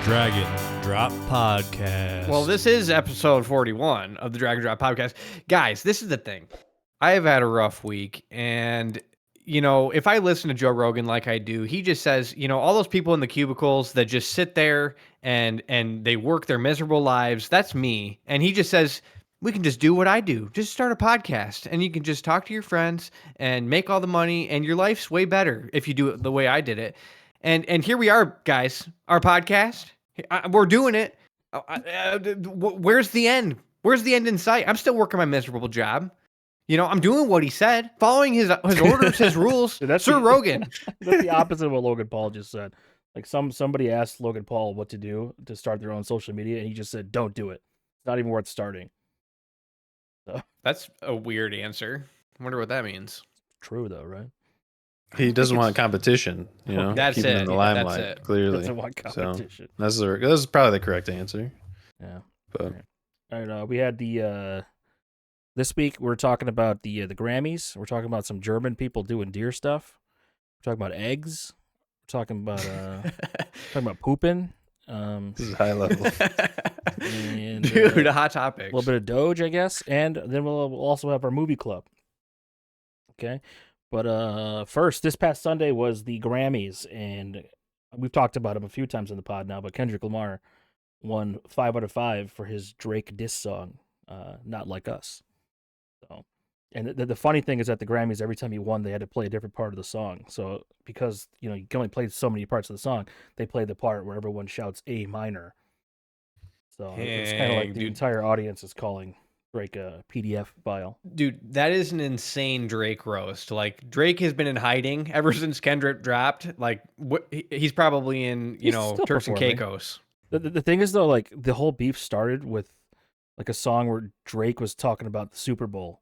Dragon Drop Podcast. Well, this is episode 41 of the Dragon Drop Podcast. Guys, this is the thing. I have had a rough week, and, you know, if I listen to Joe Rogan like I do, he just says, you know, all those people in the cubicles that just sit there and they work their miserable lives, that's me. And he just says, we can just do what I do. Just start a podcast, and you can just talk to your friends and make all the money, and your life's way better if you do it the way I did it. And here we are, guys, our podcast. We're doing it. Where's the end? Where's the end in sight? I'm still working my miserable job. You know, I'm doing what he said, following his orders, his rules. Dude, Sir Rogan. That's the opposite of what Logan Paul just said. Like somebody asked Logan Paul what to do to start their own social media, and he just said, "Don't do it. It's not even worth starting." So. That's a weird answer. I wonder what that means. True though, right? He doesn't want competition, you know. That's keep him it. in the Yeah, limelight. that's it. Clearly, Doesn't want competition. So that's probably the correct answer. Yeah. But All right, we had the this week we're talking about the Grammys. We're talking about some German people doing deer stuff. We're talking about eggs. We're talking about pooping. this is high level. And, Dude, hot topics. a little bit of Doge, I guess, and then we'll also have our movie club. Okay, but first, this past Sunday was the Grammys, and we've talked about him a few times in the pod now. But Kendrick Lamar won 5 out of 5 for his Drake diss song, "Not Like Us." So, and the funny thing is, at the Grammys, every time he won, they had to play a different part of the song. So because you know you can only play so many parts of the song, they play the part where everyone shouts A minor. So it's kind of like the entire audience is calling Drake a PDF file. Dude, that is an insane Drake roast. Like, Drake has been in hiding ever since Kendrick dropped. Like, he's probably in, you know, still Turks and performing. Caicos. The thing is, though, like, the whole beef started with, like, a song where Drake was talking about the Super Bowl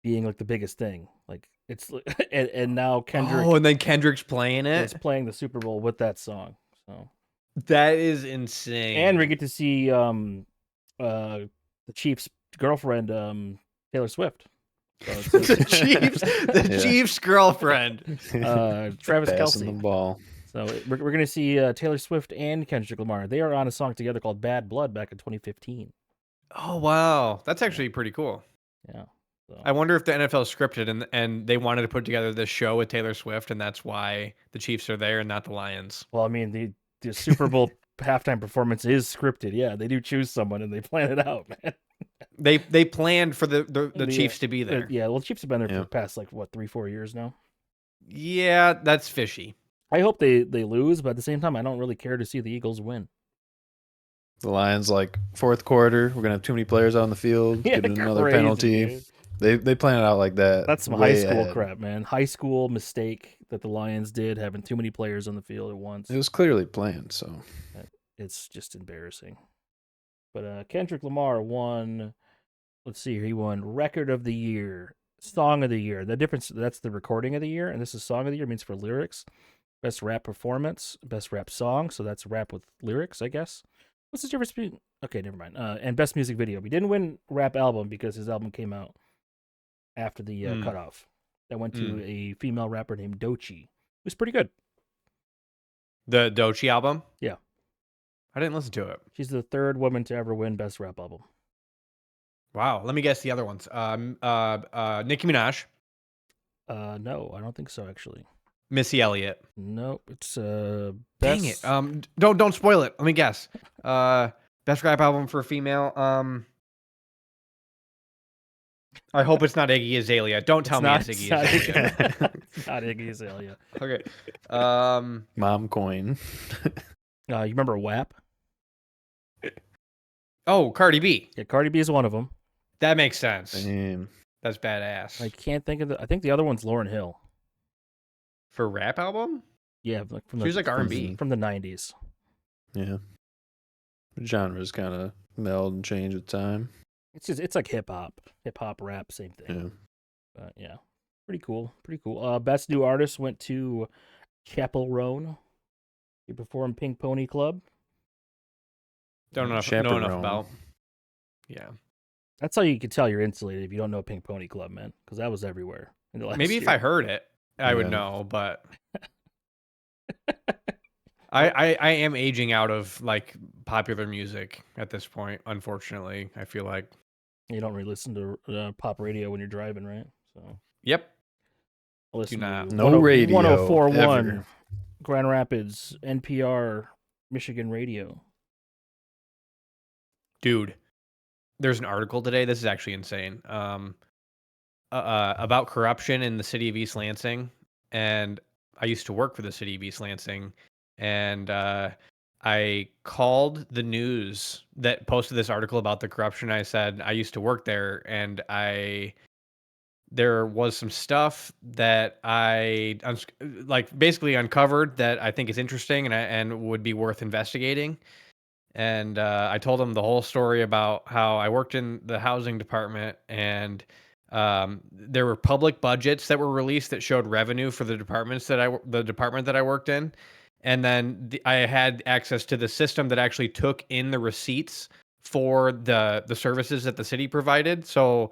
being, like, the biggest thing. Like, it's, and now Kendrick Oh, and then Kendrick's playing is it? playing the Super Bowl with that song. So, That is insane. and we get to see the Chiefs' girlfriend, Taylor Swift. So the Chiefs' girlfriend. Travis Passing the Kelce. ball. So we're going to see Taylor Swift and Kendrick Lamar. They are on a song together called "Bad Blood" back in 2015. Oh, wow. That's actually pretty cool. Yeah. So. I wonder if the NFL scripted and they wanted to put together this show with Taylor Swift, and that's why the Chiefs are there and not the Lions. Well, I mean, the Super Bowl halftime performance is scripted. Yeah, they do choose someone and they plan it out, man. They planned for the Chiefs to be there. Yeah, well, the Chiefs have been there for the past, like, what, 3-4 years now? Yeah, that's fishy. I hope they lose, but at the same time, I don't really care to see the Eagles win. The Lions, like, fourth quarter, we're gonna have too many players on the field. Yeah, Give it another crazy, penalty. dude. They plan it out like that. That's some way high school ahead. crap, man. High school mistake that the Lions did, having too many players on the field at once. It was clearly planned. So It's just embarrassing. But Kendrick Lamar won, let's see here, he won Record of the Year, Song of the Year. The difference, that's the recording of the year, and this is Song of the Year, means for lyrics. Best Rap Performance, Best Rap Song, so that's rap with lyrics, I guess. What's the difference between, okay, never mind. And Best Music Video. He didn't win Rap Album because his album came out after the cutoff. That went to a female rapper named Doechii. It was pretty good. The Doechii album? Yeah. I didn't listen to it. She's the third woman to ever win Best Rap Album. Wow. Let me guess the other ones. Nicki Minaj. No, I don't think so, actually. Missy Elliott. Nope, it's Dang it. Don't spoil it. Let me guess. Best rap album for a female. I hope it's not Iggy Azalea. Don't tell me it's Iggy Azalea. It's not Iggy Azalea. Okay. Mom coin. You remember WAP? Oh, Cardi B. Yeah, Cardi B is one of them. That makes sense. Damn. That's badass. I can't think of I think the other one's Lauryn Hill. For rap album? Yeah, like from She was like R&B. from the 90s. Yeah. Genres kind of meld and change with time. It's like hip hop, rap, same thing. Yeah. But yeah, pretty cool. Best new artist went to Chappell Roan. He performed Pink Pony Club. Don't know enough Chaperone. about. Yeah. That's how you can tell you're insulated if you don't know Pink Pony Club, man, because that was everywhere. In the last Maybe if year. I heard it, I would Yeah. know, but I am aging out of like popular music at this point. Unfortunately, I feel like. You don't really listen to pop radio when you're driving, right? So Yep. I listen Do not. to No radio 1041 ever. Grand Rapids, NPR, Michigan radio. Dude, there's an article today. This is actually insane. About corruption in the city of East Lansing, and I used to work for the city of East Lansing, and I called the news that posted this article about the corruption. I said I used to work there, and there was some stuff that I like basically uncovered that I think is interesting and would be worth investigating. And I told them the whole story about how I worked in the housing department, and there were public budgets that were released that showed revenue for the department that I worked in, and then I had access to the system that actually took in the receipts for the services that the city provided. So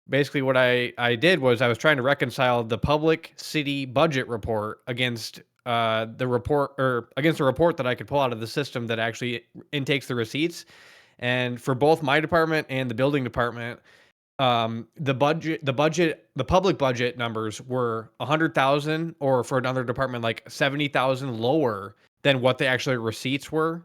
basically, what I did was I was trying to reconcile the public city budget report against the report that I could pull out of the system that actually intakes the receipts. And for both my department and the building department, the public budget numbers were 100,000, or for another department like 70,000 lower than what the actual receipts were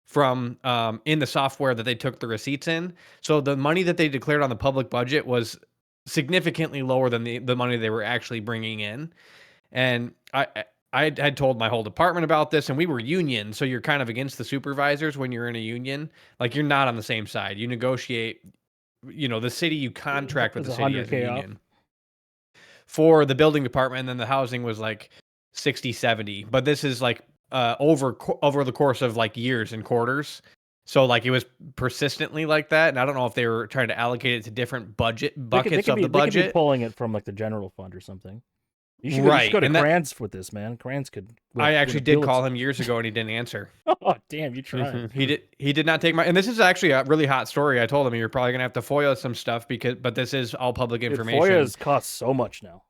from in the software that they took the receipts in. So the money that they declared on the public budget was significantly lower than the money they were actually bringing in. And I had told my whole department about this, and we were union, so you're kind of against the supervisors when you're in a union. Like, you're not on the same side. You negotiate, the city, you contract with the city as a union. For the building department, and then the housing was like 60, 70. But this is like over the course of like years and quarters. So like it was persistently like that, and I don't know if they were trying to allocate it to different buckets of the budget. They could be pulling it from like the general fund or something. You should go to Kranz with this, man. Kranz could. I actually did call him years ago, and he didn't answer. Oh damn, you tried. He did not take my. And this is actually a really hot story. I told him you're probably gonna have to FOIA some stuff but this is all public information. FOIAs cost so much now.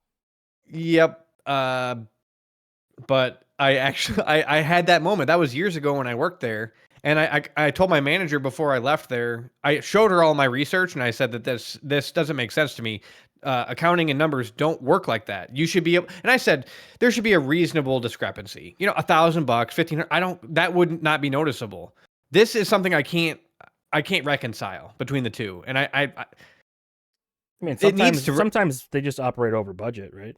Yep. But I actually I had that moment. That was years ago when I worked there. And I told my manager before I left there, I showed her all my research, and I said that this doesn't make sense to me. Accounting and numbers don't work like that. You should be able, and I said there should be a reasonable discrepancy. $1,000, $1,500. That would not be noticeable. This is something I can't reconcile between the two. And I mean, sometimes they just operate over budget, right?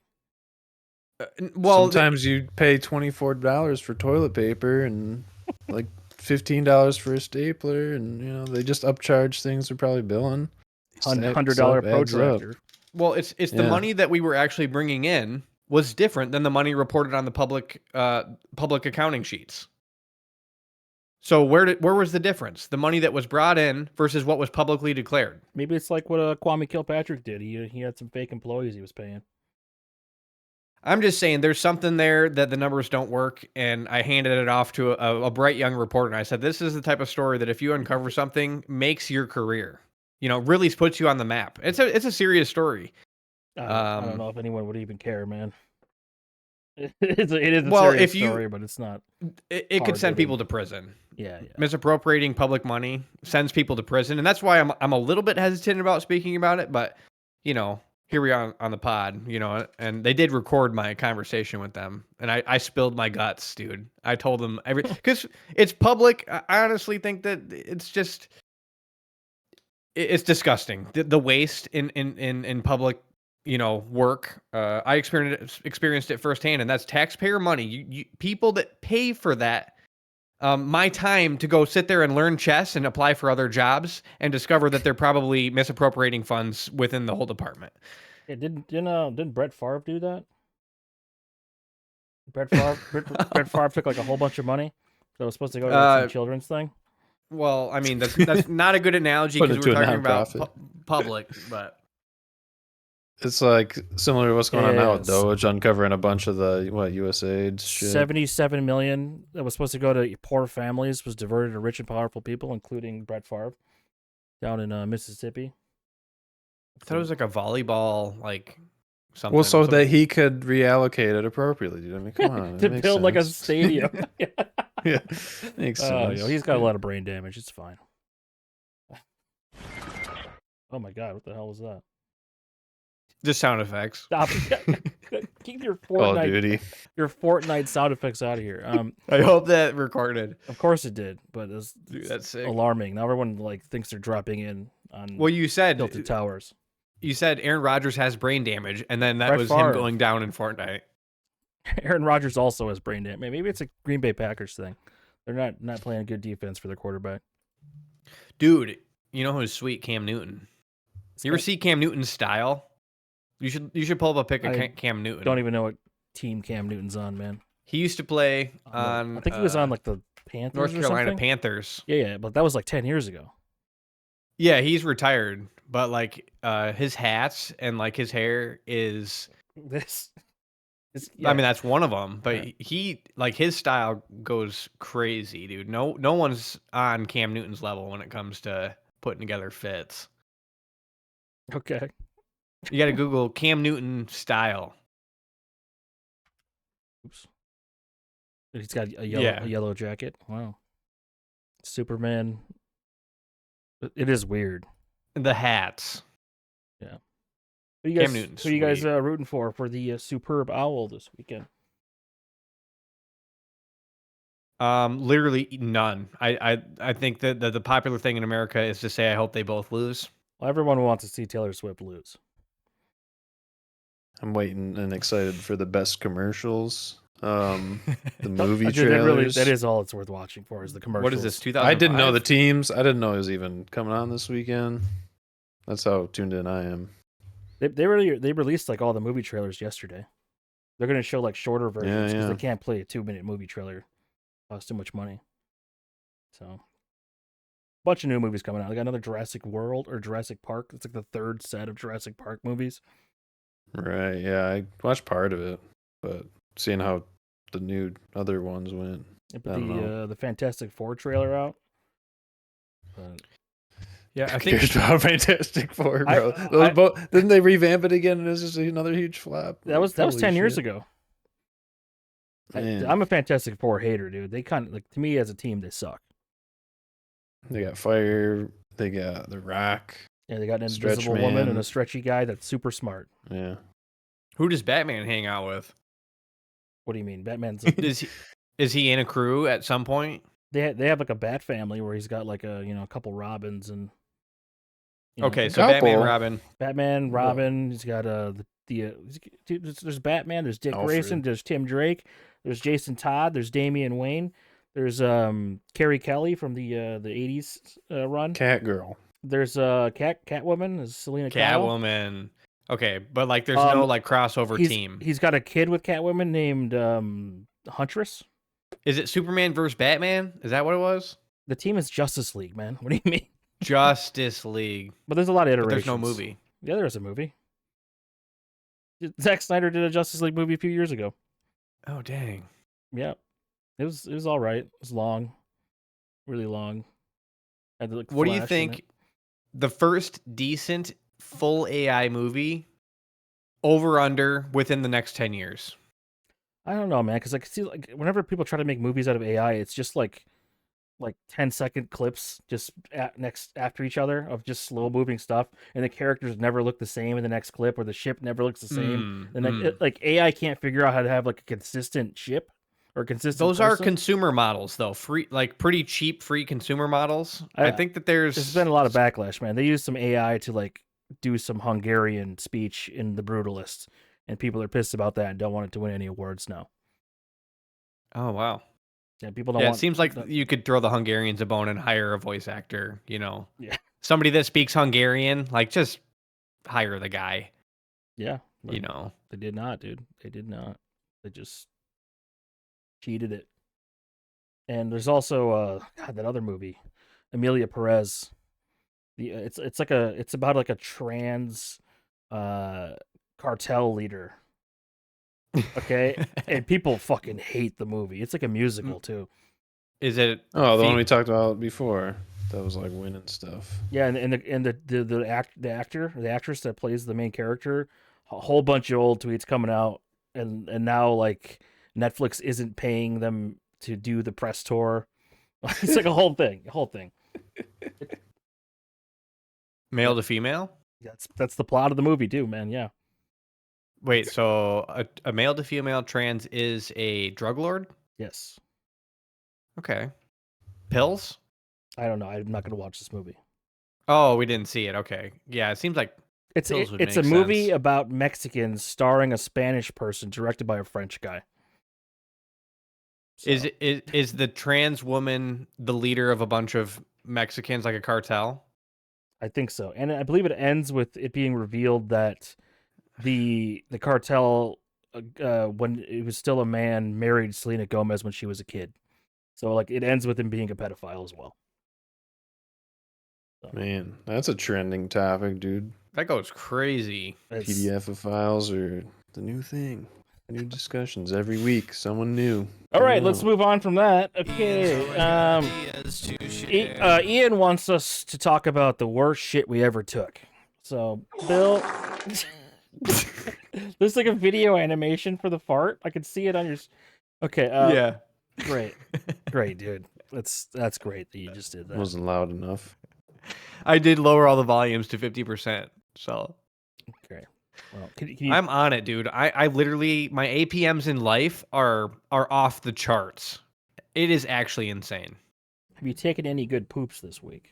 Well, sometimes you pay $24 for toilet paper and like $15 for a stapler, and they just upcharge things they're probably billing. $100 protractor. Well, it's the money that we were actually bringing in was different than the money reported on the public accounting sheets. So where was the difference? The money that was brought in versus what was publicly declared. Maybe it's like what Kwame Kilpatrick did. He had some fake employees he was paying. I'm just saying there's something there that the numbers don't work, and I handed it off to a bright young reporter, and I said, this is the type of story that if you uncover something, makes your career. Really puts you on the map. It's a serious story. I don't know if anyone would even care, man. It is a serious story, but it's not. It could send people to prison. Yeah. Misappropriating public money sends people to prison, and that's why I'm a little bit hesitant about speaking about it. But here we are on the pod, and they did record my conversation with them, and I spilled my guts, dude. I told them because it's public. I honestly think that it's disgusting. The waste in public, work. I experienced it firsthand, and that's taxpayer money. You people that pay for that. My time to go sit there and learn chess and apply for other jobs and discover that they're probably misappropriating funds within the whole department. Yeah, didn't Brett Favre do that? Brett Favre took like a whole bunch of money that was supposed to go to some children's thing. Well, I mean that's not a good analogy because we're talking about public, but it's like similar to what's going on now with Doge uncovering a bunch of the USAID shit. 77 million that was supposed to go to poor families was diverted to rich and powerful people, including Brett Favre, down in Mississippi. I thought it was like a volleyball, something. Well, so that he could reallocate it appropriately. Dude. I mean, come on. To build like a stadium. Yeah, makes sense. He's got a lot of brain damage. It's fine. Oh my god, what the hell was that? Just sound effects. Stop. Keep your Call of Fortnite, Duty. your Fortnite sound effects out of here. I hope that recorded. Of course it did, but it's Dude, that's sick. alarming. Now everyone like thinks they're dropping in on Well, you said tilted towers. You said Aaron Rodgers has brain damage, and then that Brett was Favre. him going down in Fortnite. Aaron Rodgers also has brain damage. Maybe it's a Green Bay Packers thing. They're not playing good defense for their quarterback. Dude, you know who's sweet? Cam Newton. You ever see Cam Newton's style? You should pull up a pic of Cam Newton. Don't even know what team Cam Newton's on, man. He used to play on. I think he was on like the Panthers. North or Carolina something. Panthers. Yeah, but that was like 10 years ago. Yeah, he's retired, but like his hats and like his hair is. I mean, that's one of them, but he like his style goes crazy, dude. No one's on Cam Newton's level when it comes to putting together fits. Okay. You got to Google Cam Newton style. Oops. He's got a yellow jacket. Wow. Superman. It is weird. The hats. Yeah. Who you guys, Cam Newton's who you guys sweet. rooting for the superb owl this weekend? Literally none. I think that the popular thing in America is to say I hope they both lose. Well, everyone wants to see Taylor Swift lose. I'm waiting and excited for the best commercials. The movie Dude, trailers. that is all it's worth watching for is the commercials. What is this? 2005? I didn't know the teams. I didn't know it was even coming on this weekend. That's how tuned in I am. They released like all the movie trailers yesterday. They're gonna show like shorter versions because Yeah. they can't play a 2-minute movie trailer. Costs too much money. So, bunch of new movies coming out. They got another Jurassic World or Jurassic Park. It's like the third set of Jurassic Park movies. Right. Yeah, I watched part of it, but seeing how the new other ones went. They I put don't know. the Fantastic Four trailer out. But Yeah, I Who cares think about Fantastic Four, bro. I- Didn't they revamp it again? And it's just another huge flop. that was Holy 10 years shit. ago. Man. I'm a Fantastic Four hater, dude. They kind of like to me as a team they suck. They got Fire. They got The Rock. Yeah, they got an Stretch invisible woman and Man. a stretchy guy that's super smart. Yeah. who does Batman hang out with? What do you mean? Batman's Is he in a crew at some point? they have like a Bat family where he's got like a couple Robins and you know, Okay, so Couple. Batman, Robin. Batman, Robin. He's got there's Batman. There's Dick Alfred. Grayson. There's Tim Drake. There's Jason Todd. There's Damian Wayne. There's Carrie Kelly from the '80s run. Catgirl. There's Catwoman. Is Selena Kyle. Catwoman. Okay, but like there's no like crossover He's, team. He's got a kid with Catwoman named Huntress. Is it Superman versus Batman? Is that what it was? The team is Justice League, man. What do you mean? Justice League. But there's a lot of But iterations. there's no movie. Yeah, there is a movie. Zack Snyder did a Justice League movie a few years ago. Oh dang. Yeah, it was all right. It was long, really long. Had, like, What do you Flash in it. think the first decent full AI movie over under within the next 10 years? I don't know, man, because I can see like whenever people try to make movies out of AI, it's just like 10-second clips just after each other of just slow moving stuff, and the characters never look the same in the next clip, or the ship never looks the same. And like AI can't figure out how to have like a consistent ship or consistent. Those are person. consumer models though, free, like pretty cheap free consumer models. I think that there's been a lot of backlash, man. They used some AI to like do some Hungarian speech in The Brutalist, and people are pissed about that and don't want it to win any awards now. Oh wow. Yeah, people don't Yeah, want. it seems like you could throw the Hungarians a bone and hire a voice actor, you know. Yeah. Somebody that speaks Hungarian, like just hire the guy, Yeah, you know. they did not, dude. They did not. They just cheated it. And there's also that other movie, Amelia Perez. It's about like a trans cartel leader. Okay, and people fucking hate the movie. It's like a musical too. Is it Oh, the one Fe- we talked about before. That was like winning stuff. Yeah, and the actor, the actress that plays the main character, a whole bunch of old tweets coming out, and now like Netflix isn't paying them to do the press tour. It's like a whole thing. Male to female? That's the plot of the movie too, man. Yeah. Wait, so a male to female trans is a drug lord? Yes. Okay. Pills? I don't know. I'm not going to watch this movie. Oh, we didn't see it. Okay. Yeah, it seems like It's pills would it's a make movie sense. about Mexicans starring a Spanish person, directed by a French guy. So, Is the trans woman the leader of a bunch of Mexicans, like a cartel? I think so, and I believe it ends with it being revealed that the cartel, when it was still a man, married Selena Gomez when she was a kid. So like it ends with him being a pedophile as well. Man, that's a trending topic, dude. That goes crazy. PDF files are the new thing. New discussions every week. Someone new. All right, Coming let's out. move on from that. Okay. Ian wants us to talk about the worst shit we ever took. So, Bill, there's like a video animation for the fart. I could see it on your. Okay. Yeah. Great, dude. That's great that you just did that. Wasn't loud enough. I did lower all the volumes to 50%. So Okay. Well, can you, I'm on it, dude. I literally, my APMs in life are off the charts. It is actually insane. have you taken any good poops this week?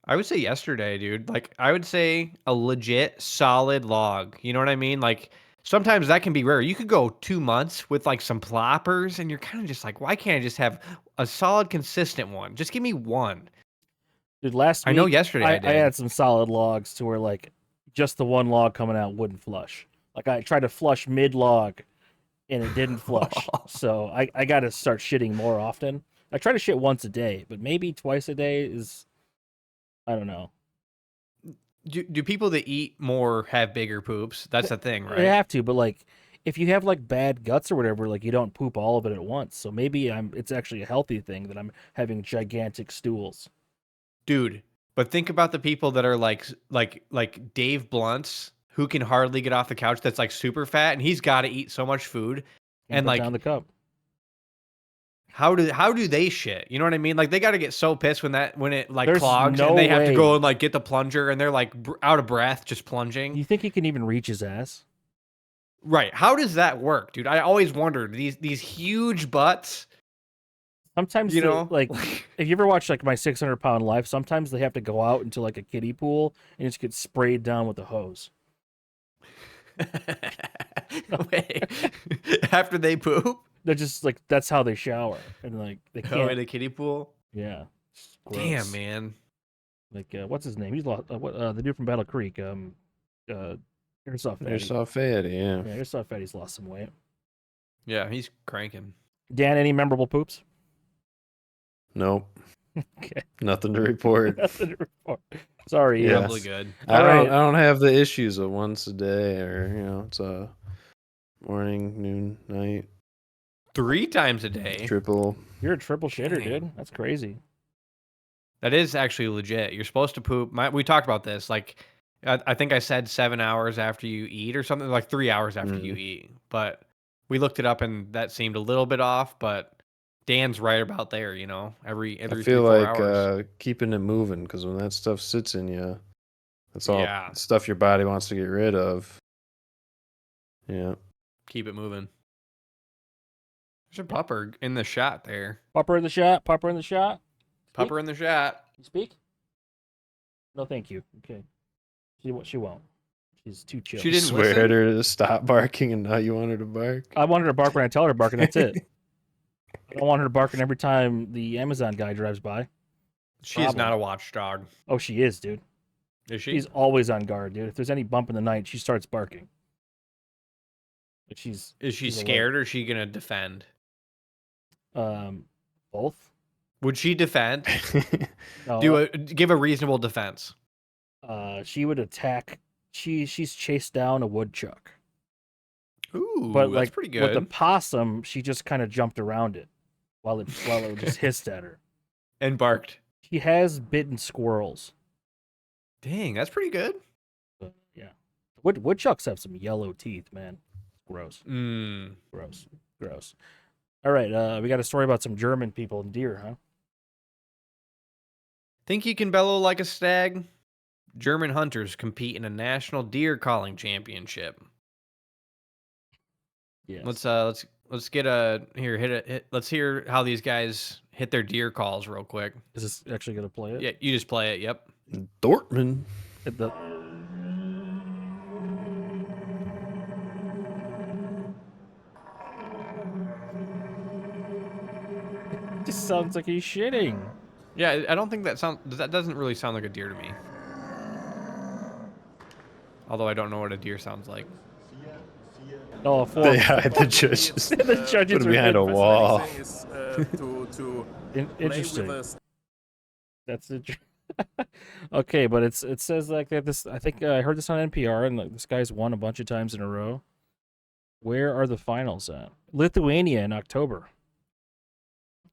I would say yesterday, dude. Like, I would say a legit solid log. You know what I mean? Like, sometimes that can be rare. You could go 2 months with like some ploppers, and you're kind of just like, why can't I just have a solid, consistent one? Just give me one. Dude, last week, I know yesterday I did. I had some solid logs to where like just the one log coming out wouldn't flush. Like I tried to flush mid log and it didn't flush. So I got to start shitting more often. I try to shit once a day, but maybe twice a day is, I don't know. Do people that eat more have bigger poops? That's the thing, You right? have to, but like if you have like bad guts or whatever, like you don't poop all of it at once. So maybe it's actually a healthy thing that I'm having gigantic stools. Dude, but think about the people that are like Dave Blunt's, who can hardly get off the couch, that's like super fat, and he's got to eat so much food. And put like, down the cup. how do they shit? You know what I mean? Like, they got to get so pissed when it like There's clogs, no and they have to way. go and like get the plunger, and they're like out of breath just plunging. You think he can even reach his ass? Right? How does that work, dude? I always wondered these huge butts. Sometimes, You know, like, if you ever watch like My 600-Pound Life, sometimes they have to go out into like a kiddie pool and just get sprayed down with a hose. Wait, after they poop, They're just like that's how they shower, and like they go can't. in a kiddie pool. Yeah, it's gross. Damn, man. Like what's his name? He's lost. The dude from Battle Creek. Airsoft Fatty. Airsoft Fatty, yeah. Yeah, Airsoft Fatty's lost some weight. Yeah, he's cranking. Dan, any memorable poops? Nope. Okay. Nothing to report. Nothing to report. Sorry. Yeah. Probably good. I All right. don't have the issues of once a day or it's a morning, noon, night, 3 times a day. triple. You're a triple shitter, Dang. dude. That's crazy. That is actually legit. You're supposed to poop. We talked about this. Like, I think I said 7 hours after you eat or something, like 3 hours after you eat. But we looked it up and that seemed a little bit off. But Dan's right about there. You know, every I 3 feel 4 like hours. keeping it moving because when that stuff sits in you, that's all Yeah. stuff your body wants to get rid of. Yeah. Keep it moving. There's a pupper in the shot there. Pupper in the shot. Pupper in the shot. Pupper in the shot. You speak? No, thank you. Okay. She won't. She's too chill. She didn't Swear listen? at her to stop barking and now you want her to bark. I want her to bark when I tell her to bark, and that's it. I don't want her barking every time the Amazon guy drives by. She is Problem. not a watchdog. Oh, she is, dude. Is she? She's always on guard, dude. If there's any bump in the night, she starts barking. But Is she she's scared or is she gonna defend? Both. Would she defend? No, Give a reasonable defense. she would attack. She's chased down a woodchuck, Ooh, but that's like pretty with the good. possum, she just kind of jumped around it while it just hissed at her. And barked. She has bitten squirrels. Dang, that's pretty good. But yeah, woodchucks have some yellow teeth, man. Gross. Mm. Gross. All right, we got a story about some German people and deer, huh? Think you can bellow like a stag? German hunters compete in a national deer calling championship. Yes. Let's get a here hit it. Let's hear how these guys hit their deer calls real quick. Is this actually gonna play it? Yeah, you just play it. Yep. Dortmund. The just sounds like he's shitting. Yeah, I don't think that doesn't really sound like a deer to me. Although I don't know what a deer sounds like. Oh, four. They hide the judges. The judges Put them are behind a wall. Interesting. That's it. Okay, but it says like that. This I think I heard this on NPR, and like, this guy's won a bunch of times in a row. Where are the finals at? Lithuania in October.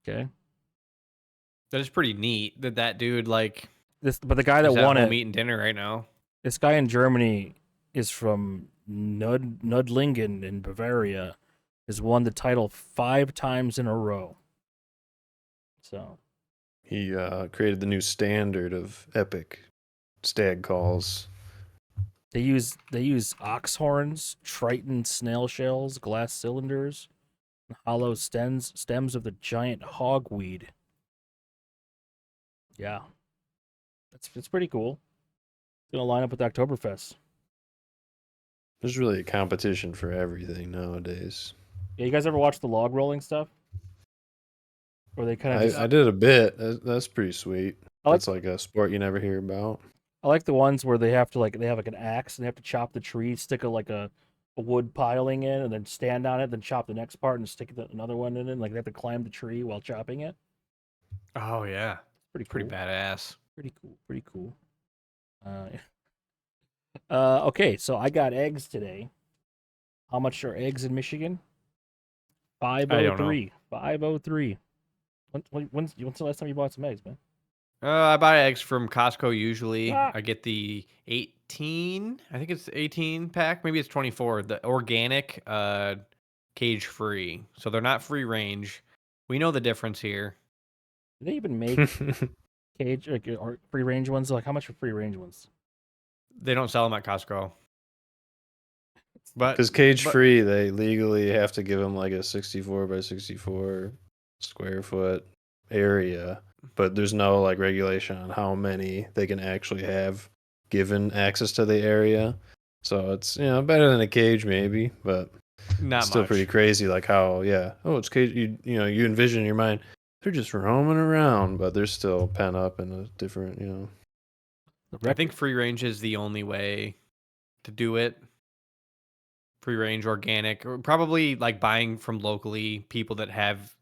Okay, That is pretty neat that dude like but the guy that is at won home it, eating dinner right now. this guy in Germany is from Nudlingen in Bavaria, has won the title 5 times in a row. So He created the new standard of epic stag calls. they use ox horns, Triton snail shells, glass cylinders, and hollow stems of the giant hogweed. Yeah, it's pretty cool. It's gonna line up with Oktoberfest. There's really a competition for everything nowadays. Yeah, you guys ever watch the log rolling stuff? Or they kind of just I did a bit. That's pretty sweet. I like- That's like a sport you never hear about. I like the ones where they have an axe and they have to chop the tree, stick a wood piling in, and then stand on it, then chop the next part and stick another one in, and like they have to climb the tree while chopping it. Oh yeah, Pretty cool. pretty badass. Pretty cool. Pretty cool. Okay, so I got eggs today. How much are eggs in Michigan? $5.03. $5.03. When's the last time you bought some eggs, man? I buy eggs from Costco usually. Ah. I get the 18. I think it's 18 pack. Maybe it's 24. The organic, cage free. So they're not free range. We know the difference here. Do they even make cage or free range ones? Like, how much are free range ones? They don't sell them at Costco. But Because cage free, they legally have to give them like a 64 by 64 square foot area, but there's no like regulation on how many they can actually have given access to the area. So it's better than a cage maybe, but not it's still much. pretty crazy. Like how it's cage. You envision in your mind they're just roaming around, but they're still pent up in a different I think free range is the only way to do it. Free range, organic, or probably like buying from locally people that have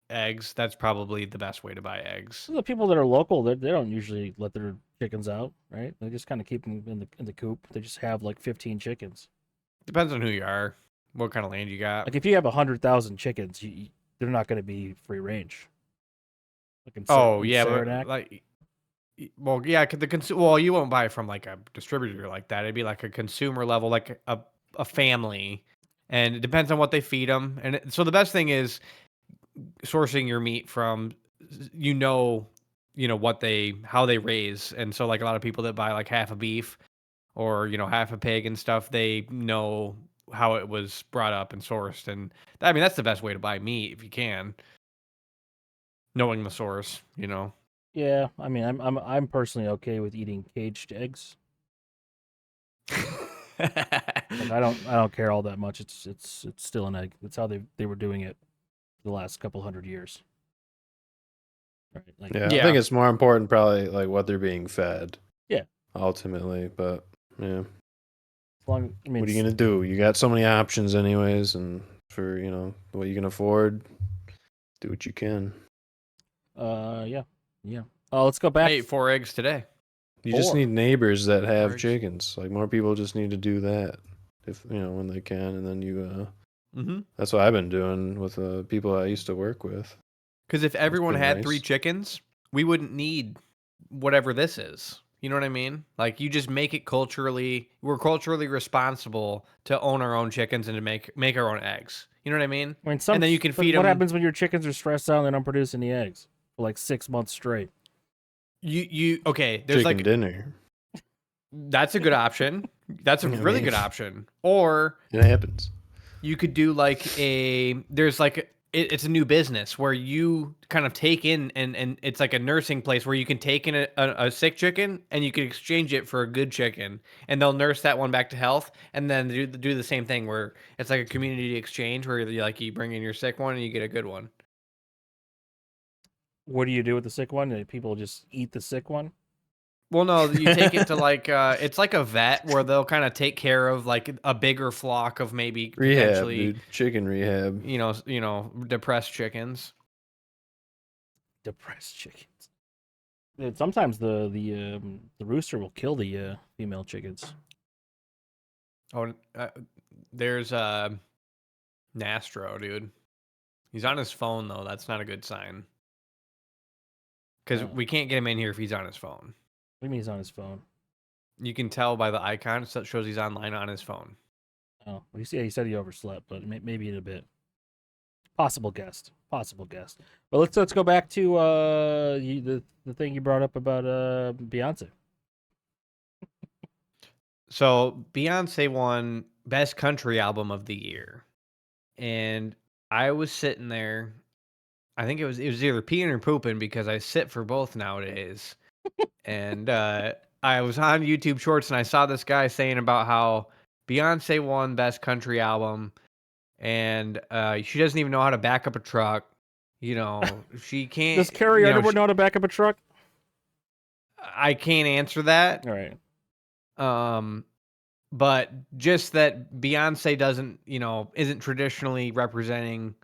eggs. That's probably the best way to buy eggs. The people that are local, they don't usually let their chickens out, right? They just kind of keep them in the coop. They just have like 15 chickens. Depends on who you are, what kind of land you got. Like if you have 100,000 chickens, they're not going to be free range. Like in Saranac. But like, well, yeah, well, you won't buy from like a distributor like that. It'd be like a consumer level, like a family, and it depends on what they feed them. And so the best thing is sourcing your meat from, how they raise. And so like a lot of people that buy like half a beef or half a pig and stuff, they know how it was brought up and sourced. And I mean that's the best way to buy meat if you can, knowing the source. Yeah, I mean, I'm personally okay with eating caged eggs. Like, I don't care all that much. It's still an egg. That's how they were doing it the last couple hundred years. Right? Like, I Yeah. think it's more important probably like what they're being fed. Yeah. Ultimately, but yeah. as long, I mean, What are you gonna do? You got so many options anyways, and for what you can afford, do what you can. yeah. Let's go I back. ate 4 eggs today. You just 4. need neighbors that have Eggs. chickens. Like more people just need to do that if when they can, and then you. Mm-hmm. That's what I've been doing with people I used to work with. Because if everyone been had nice. 3 chickens, we wouldn't need whatever this is. You know what I mean? Like you just make it we're culturally responsible to own our own chickens and to make our own eggs. You know what I mean? I mean, And then you can feed what them. happens when your chickens are stressed out and they don't produce any eggs for like 6 months straight? Okay, there's Chicken like dinner. that's a good option. That's a I really mean- good option. Or It happens. you could do it's a new business where you kind of take in and it's like a nursing place where you can take in a sick chicken and you can exchange it for a good chicken and they'll nurse that one back to health and then do the same thing where it's like a community exchange where you bring in your sick one and you get a good one. What do you do with the sick one? People just eat the sick one? Well, no, you take it to it's like a vet where they'll kind of take care of like a bigger flock of maybe Rehab, potentially, dude. Chicken rehab. depressed chickens. Depressed chickens. Sometimes the rooster will kill the female chickens. Oh, there's Nastro, dude. He's on his phone though. That's not a good sign. Because Oh. we can't get him in here if he's on his phone. What do you mean he's on his phone? You can tell by the icon, so it shows he's online on his phone. Oh, well, he said he overslept, but maybe in a bit. Possible guest. But let's go back to the thing you brought up about Beyonce. So Beyonce won Best Country Album of the Year, and I was sitting there. I think it was either peeing or pooping because I sit for both nowadays. And I was on YouTube Shorts and I saw this guy saying about how Beyonce won Best Country Album, and she doesn't even know how to back up a truck. She can't. Does Carrie Underwood know how to back up a truck? I can't answer that. All right. But just that Beyonce isn't traditionally representing,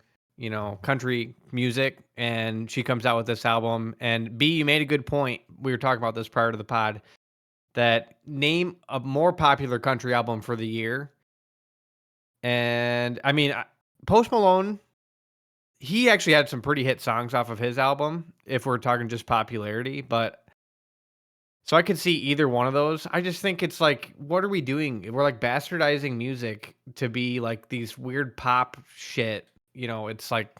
country music, and she comes out with this album. And B, you made a good point. We were talking about this prior to the pod. That name a more popular country album for the year. And I mean, Post Malone, he actually had some pretty hit songs off of his album, if we're talking just popularity. But so I could see either one of those. I just think it's like, what are we doing? We're like bastardizing music to be like these weird pop shit. It's like,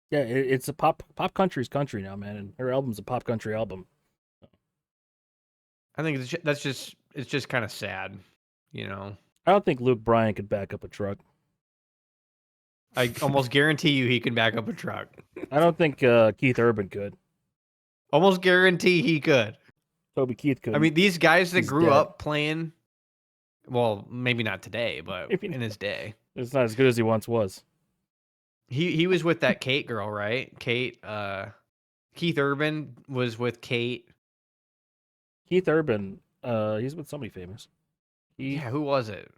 Yeah, it's a pop country's country now, man, and her album's a pop country album. I think it's just kind of sad, I don't think Luke Bryan could back up a truck. I almost guarantee you he can back up a truck. I don't think Keith Urban could. Almost guarantee he could. Toby Keith could. I mean, these guys that He's grew dead. up playing, well, maybe not today, but Maybe in his day. it's not as good as he once was. He was with that Kate girl, right? Kate, Keith Urban was with Kate. Keith Urban, he's with somebody famous. Yeah, who was it?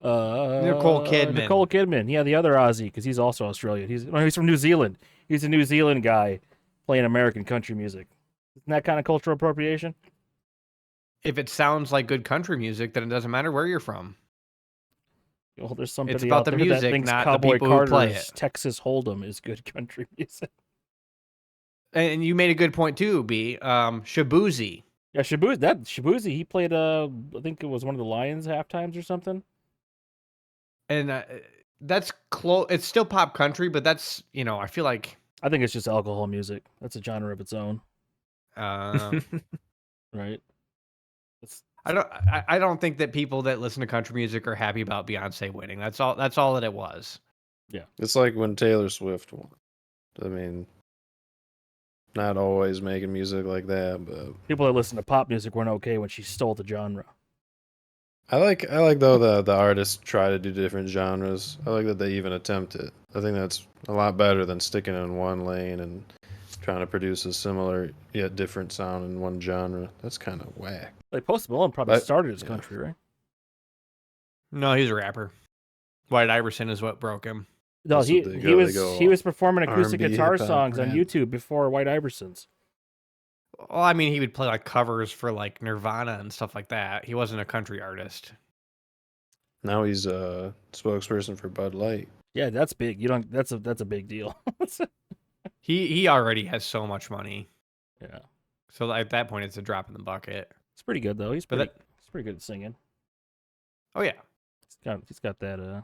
Nicole Kidman. Yeah, the other Aussie, because he's also Australian. He's from New Zealand. He's a New Zealand guy playing American country music. Isn't that kind of cultural appropriation? If it sounds like good country music, then it doesn't matter where you're from. Well, there's somebody It's about out the there music, that thinks not the Cowboy people who play Carter's it. Texas Hold'em is good country music. And you made a good point too, B. Shabuzi. Yeah, Shabuzi, he played I think it was one of the Lions halftimes or something. And that's close. It's still pop country, but that's, I feel like I think it's just alcohol music. That's a genre of its own, right? I don't think that people that listen to country music are happy about Beyonce winning. That's all that it was. It's like when Taylor Swift won. I mean, not always making music like that, but People that listen to pop music weren't okay when she stole the genre. I like though the artists try to do different genres. I like that they even attempt it. I think that's a lot better than sticking in one lane and trying to produce a similar yet different sound in one genre. That's kind of whack. Like Post Malone probably But- started as yeah. country, right? No, he's a rapper. White Iverson is what broke him. No, That's he what they he go- they was go he was performing acoustic R&B, guitar hip-hop, songs on rap. YouTube before White Iverson's. Well, I mean, he would play like covers for like Nirvana and stuff like that. He wasn't a country artist. Now he's a spokesperson for Bud Light. Yeah, that's big. You don't. That's a big deal. He already has so much money. Yeah, So at that point, it's a drop in the bucket. it's pretty good though. He's But pretty good at singing. Oh yeah, He's got that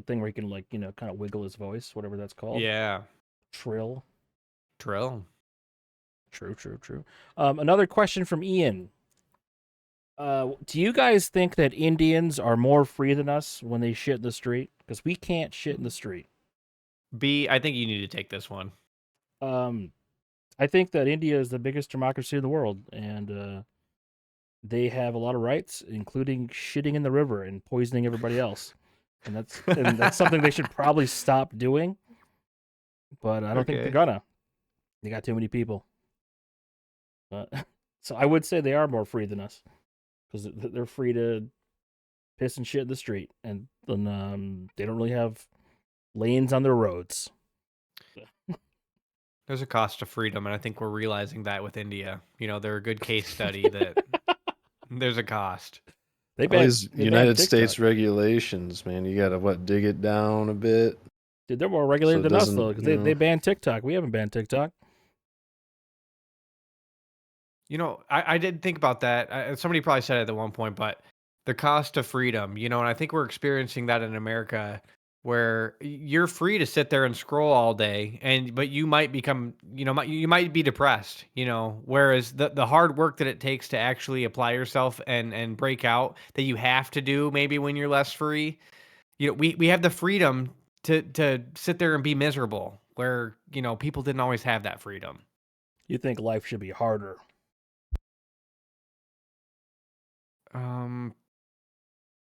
thing where he can like kind of wiggle his voice, whatever that's called. yeah, Trill. Trill. True. Another question from Ian. Do you guys think that Indians are more free than us when they shit in the street? Because we can't shit in the street. B, I think you need to take this one. I think that India is the biggest democracy in the world, and they have a lot of rights, including shitting in the river and poisoning everybody else. And that's something they should probably stop doing. But I don't think they're gonna. They got too many people. So I would say they are more free than us, because they're free to piss and shit in the street, and then they don't really have lanes on their roads. There's a cost to freedom, and I think we're realizing that with India. They're a good case study that there's a cost. They All banned these they banned United TikTok. States regulations, man. You gotta dig it down a bit. Dude, they're more regulated So it than us doesn't, though, because you they know. banned TikTok. We haven't banned TikTok. I did think about that. Somebody probably said it at one point, but the cost of freedom, and I think we're experiencing that in America, where you're free to sit there and scroll all day, but you might become, you might be depressed, whereas the hard work that it takes to actually apply yourself and break out that you have to do maybe when you're less free, we have the freedom to sit there and be miserable, where, people didn't always have that freedom. You think life should be harder?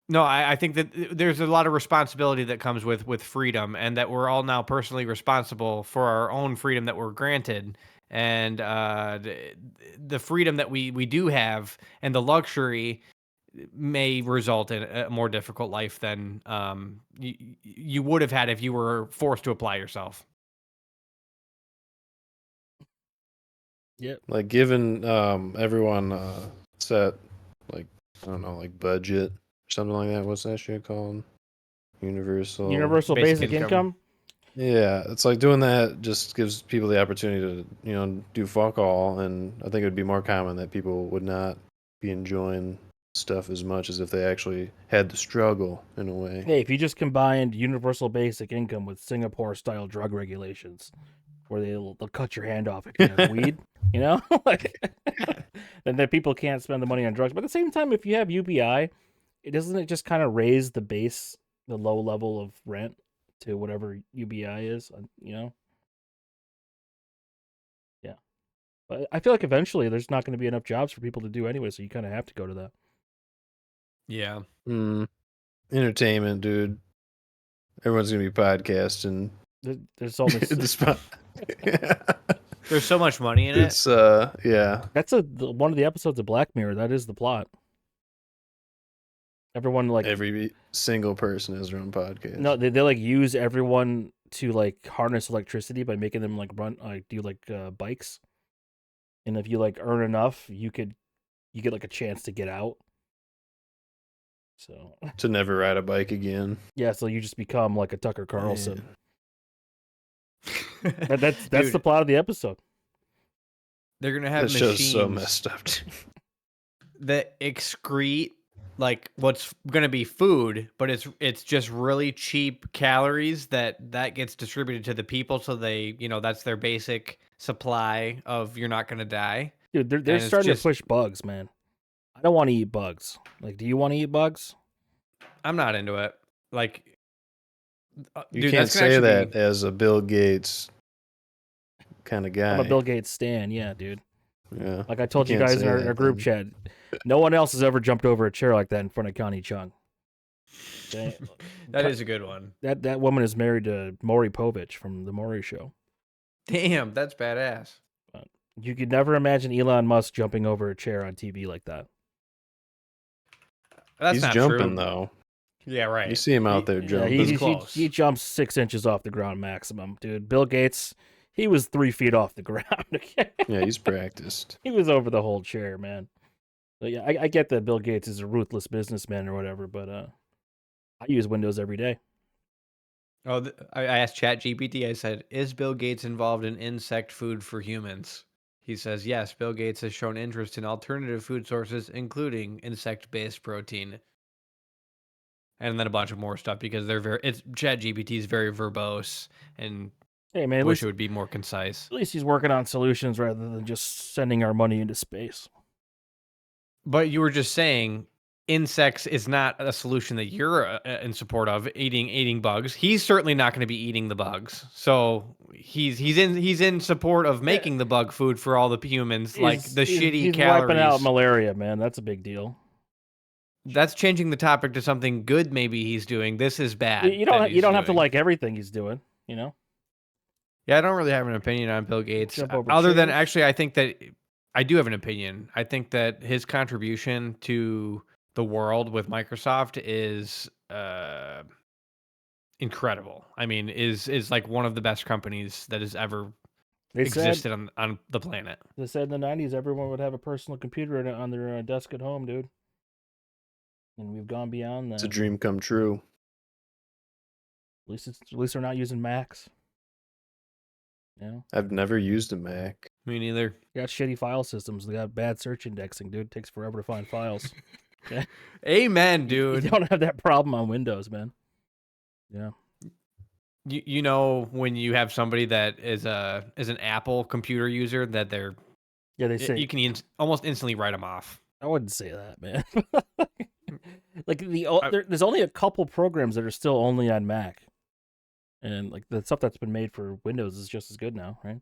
No, I think that there's a lot of responsibility that comes with freedom, and that we're all now personally responsible for our own freedom that we're granted, and the freedom that we do have and the luxury may result in a more difficult life than you would have had if you were forced to apply yourself. Yep. Like giving everyone set, like, I don't know, like budget or something like that. What's that shit called? Universal Basic basic income. income. Yeah, it's like doing that just gives people the opportunity to do fuck all, and I think it would be more common that people would not be enjoying stuff as much as if they actually had the struggle in a way. Hey, if you just combined universal basic income with Singapore-style drug regulations, where they'll cut your hand off if you have weed, like, then people can't spend the money on drugs. But at the same time, if you have UBI, it just kind of raise the low level of rent to whatever UBI is, Yeah. But I feel like eventually there's not going to be enough jobs for people to do anyway, so you kind of have to go to that. Yeah. Entertainment, dude. Everyone's gonna be podcasting. There's only The spot. There's so much money in it. It's yeah. that's one of the episodes of Black Mirror. That is the plot. Everyone like Every single person has their own podcast. no, they like use everyone to like harness electricity by making them like run do like bikes, and if you like earn enough, you get like a chance to get out. So To never ride a bike again. yeah, so you just become like a Tucker Carlson. Yeah. That's Dude, the plot of the episode. they're gonna have That show's machines so messed up. Dude. that excrete like what's gonna be food, but it's just really cheap calories that gets distributed to the people, so they that's their basic supply of you're not gonna die. Dude, they're And it's starting just- to push bugs, man. I don't want to eat bugs. Like, do you want to eat bugs? I'm not into it. Like, You dude, can't that's gonna say actually that be- as a Bill Gates kind of guy. I'm a Bill Gates stan, yeah, dude. Yeah. Like I told you can't guys in say our that, group then. chat, no one else has ever jumped over a chair like that in front of Connie Chung. Okay? That is a good one. That woman is married to Maury Povich from the Maury Show. Damn, that's badass. You could never imagine Elon Musk jumping over a chair on TV like that. That's He's not jumping true. though. Yeah, right. You see him out there Yeah, jumping. close. he jumps 6 inches off the ground maximum, dude. Bill Gates, he was 3 feet off the ground. Okay? Yeah, he's practiced. He was over the whole chair, man. But yeah, I get that Bill Gates is a ruthless businessman or whatever, but I use Windows every day. Oh, I asked ChatGPT. I said, "Is Bill Gates involved in insect food for humans?" He says, yes, Bill Gates has shown interest in alternative food sources, including insect-based protein. And then a bunch of more stuff because ChatGPT is very verbose and Hey man, wish it would be more concise. at least he's working on solutions rather than just sending our money into space. But you were just saying insects is not a solution that you're in support of. Eating bugs. He's certainly not going to be eating the bugs. So he's in support of making the bug food for all the humans, like the shitty he's calories. wiping out malaria, man. That's a big deal. That's changing the topic to something good. Maybe he's doing. This is bad. You don't have to like everything he's doing. You know. Yeah, I don't really have an opinion on Bill Gates, Jump over other than chairs. actually, I think that I do have an opinion. I think that his contribution to the world with Microsoft is incredible. I mean, is like one of the best companies that has ever existed on the planet. They said in the 90s everyone would have a personal computer on their desk at home, dude. And we've gone beyond that. It's a dream come true. At least they're not using Macs. Yeah. I've never used a Mac. Me neither. They got shitty file systems. They got bad search indexing, dude. It takes forever to find files. Okay. Amen, You dude. don't have that problem on Windows, man. Yeah. You know when you have somebody that is an Apple computer user that They say you can almost instantly write them off. I wouldn't say that, man. Like there's only a couple programs that are still only on Mac, and like the stuff that's been made for Windows is just as good now, right?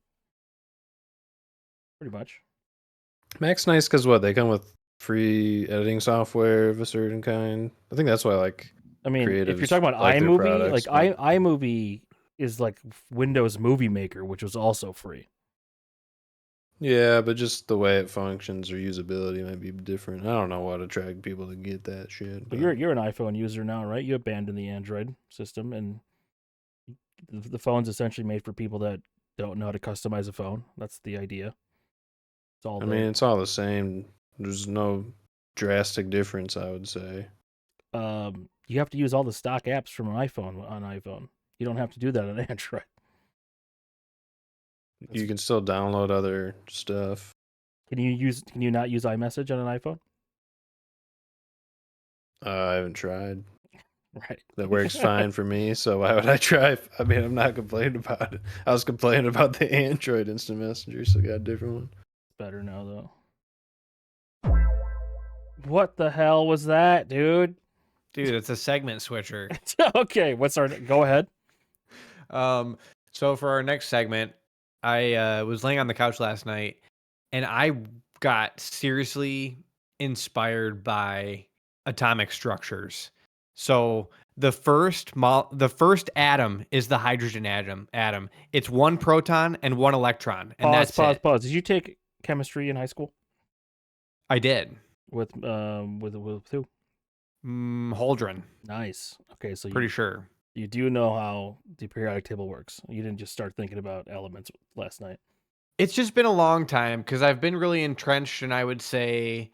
Pretty much. Mac's nice because they come with free editing software of a certain kind. I think that's why I mean, if you're creatives talking about like their iMovie, products, like but- iMovie is like Windows Movie Maker, which was also free. Yeah, but just the way it functions or usability might be different. I don't know what attracted people to get that shit. But you're an iPhone user now, right? You abandoned the Android system, and the phone's essentially made for people that don't know how to customize a phone. That's the idea. It's all. I mean, it's all the same. There's no drastic difference, I would say. You have to use all the stock apps from an iPhone on iPhone. You don't have to do that on Android. You can still download other stuff. Can you not use iMessage on an iPhone? I haven't tried. Right. That works fine for me, so why would I try? I mean, I'm not complaining about it. I was complaining about the Android Instant Messenger, so I got a different one. Better now, though. What the hell was that, dude? Dude, it's a segment switcher. Okay, go ahead. So for our next segment, I was laying on the couch last night and I got seriously inspired by atomic structures. So the first atom is the hydrogen atom. It's one proton and one electron, and that's it. Pause. Did you take chemistry in high school? I did. With who? Holdren. Nice. Okay, so Pretty sure. you do know how the periodic table works. You didn't just start thinking about elements last night. It's just been a long time because I've been really entrenched in, I would say,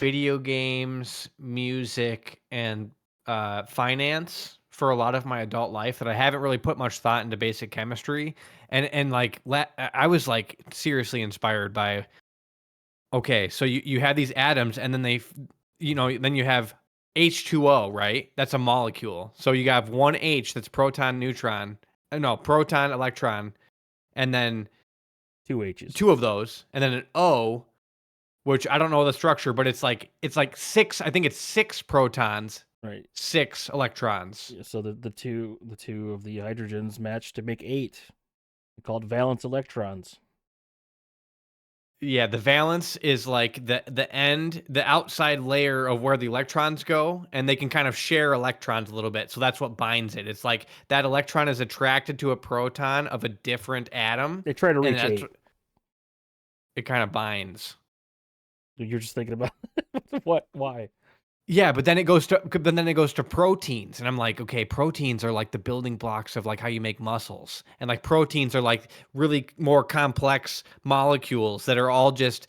video games, music, and finance for a lot of my adult life that I haven't really put much thought into basic chemistry. And like I was like seriously inspired by, okay, so you have these atoms and then then you have H2O, right? That's a molecule. So you have one H that's proton, electron, and then Two H's. two of those, and then an O, which I don't know the structure, but it's like six. I think it's 6 protons, Right. 6 electrons. Yeah, so the two of the hydrogens match to make 8. They're called valence electrons. Yeah, the valence is like the outside layer of where the electrons go, and they can kind of share electrons a little bit. So that's what binds it. It's like that electron is attracted to a proton of a different atom. They try to and reach 8. It kind of binds. You're just thinking about what? Why? Yeah, but then it goes to proteins, and I'm like, okay, proteins are like the building blocks of like how you make muscles, and like proteins are like really more complex molecules that are all just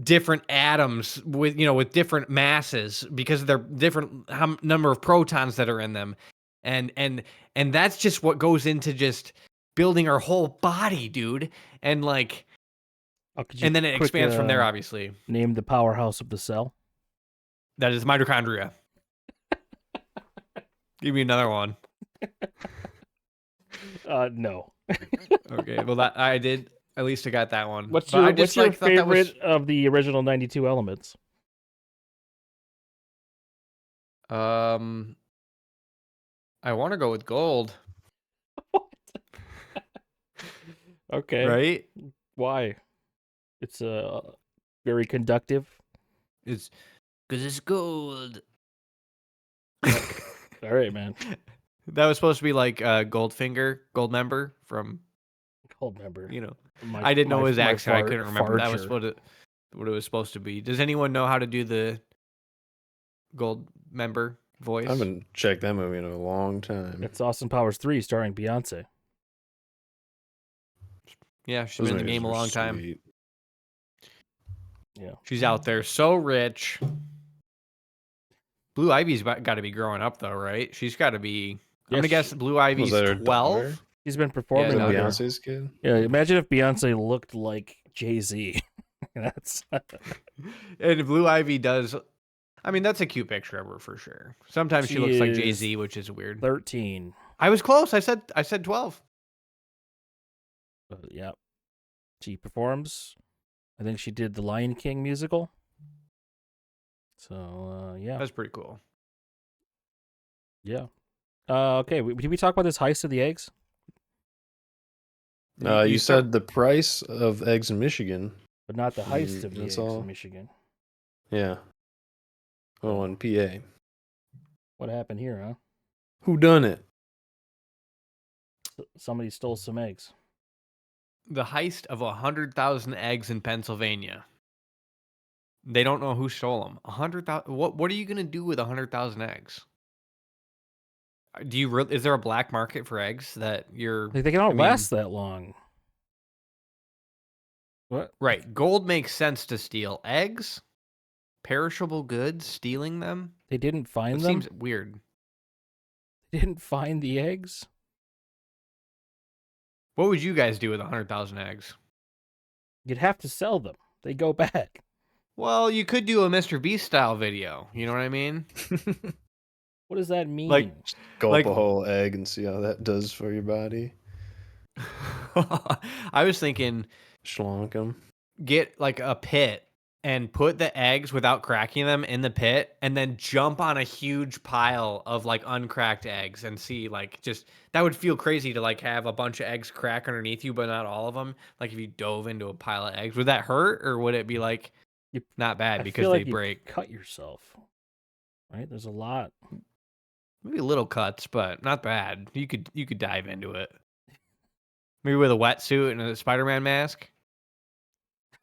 different atoms with different masses because of their different number of protons that are in them, and that's just what goes into just building our whole body, dude, and like. Could you And then it quick, expands from there, obviously. Name the powerhouse of the cell. That is mitochondria. Give me another one. No. Okay, well that I did. At least I got that one. What's But your I just What's your thought that was, favorite of the original 92 elements? I want to go with gold. What? Okay. Right? Why? It's very conductive. It's because it's gold. All right, man. That was supposed to be like Goldfinger, Goldmember from, Gold member. I didn't know his accent. I couldn't remember. That was Farger. what it was supposed to be. Does anyone know how to do the Goldmember voice? I haven't checked that movie in a long time. It's Austin Powers 3 starring Beyonce. Yeah, she's Those been in the movies game a were long time. sweet. Yeah. She's out there so rich. Blue Ivy's got to be growing up though, right? She's got to be. I'm gonna guess Blue Ivy's Was that her 12. daughter? He's been performing Yeah, under. Beyonce's kid? Yeah, imagine if Beyonce looked like Jay-Z. That's And Blue Ivy does. I mean, that's a cute picture of her for sure. Sometimes she She looks like is Jay-Z, which is weird. 13. I was close. I said 12. Yeah. She performs. I think she did the Lion King musical. So, yeah. That's pretty cool. Yeah. Okay, did we talk about this heist of the eggs? You said the price of eggs in Michigan. But not the heist of the That's eggs all. in Michigan. Yeah. Oh, in PA. What happened here, huh? Who done it? Somebody stole some eggs. The heist of 100,000 eggs in Pennsylvania. They don't know who stole them. 100,000. What are you gonna do with 100,000 eggs? Is there a black market for eggs that you're? Like, they can all last that long. What? Right. Gold makes sense to steal. Eggs, perishable goods, stealing them. They didn't find It them? seems weird. They didn't find the eggs? What would you guys do with 100,000 eggs? You'd have to sell them. They go bad. Well, you could do a Mr. Beast style video. You know what I mean? What does that mean? Like, Gulp a whole egg and see how that does for your body. I was thinking, Schlonk 'em. get like a pit and put the eggs without cracking them in the pit, and then jump on a huge pile of like uncracked eggs and see like just that would feel crazy to like have a bunch of eggs crack underneath you, but not all of them. Like if you dove into a pile of eggs, would that hurt or would it be like not bad I because feel they like you break? cut yourself. Right? There's a lot. Maybe little cuts, but not bad. You could dive into it. Maybe with a wetsuit and a Spider-Man mask.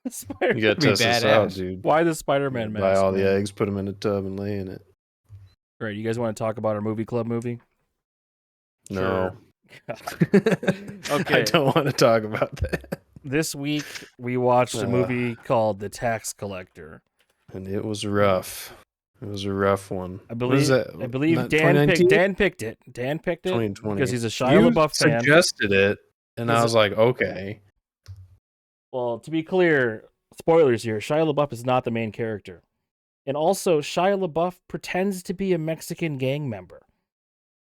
Spider- You gotta Be test this out, badass. dude. Why the Spider-Man mask? Buy all the man? eggs, put them in a tub, and lay in it. All right, you guys want to talk about our movie club movie? No. Okay. I don't want to talk about that. This week we watched a movie called The Tax Collector. And it was rough. It was a rough one. I What is believe that? I believe Not Dan 2019? picked it. Dan picked it 2020. because he's a Shia You LaBeouf fan. suggested it, and Is I it- was like, okay. Well, to be clear, spoilers here. Shia LaBeouf is not the main character. And also, Shia LaBeouf pretends to be a Mexican gang member.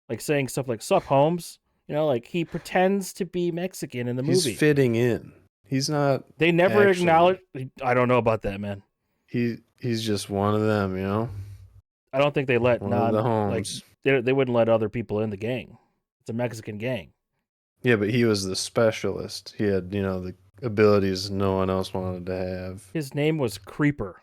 Like saying stuff like, "Sup, Holmes?" You know, like he pretends to be Mexican in the He's movie. fitting in. He's not. They never actually- acknowledge. I don't know about that, man. He's just one of them, you know. I don't think they let One of the like Holmes. they wouldn't let other people in the gang. It's a Mexican gang. Yeah, but he was the specialist. He had, the abilities no one else wanted to have. His name was Creeper.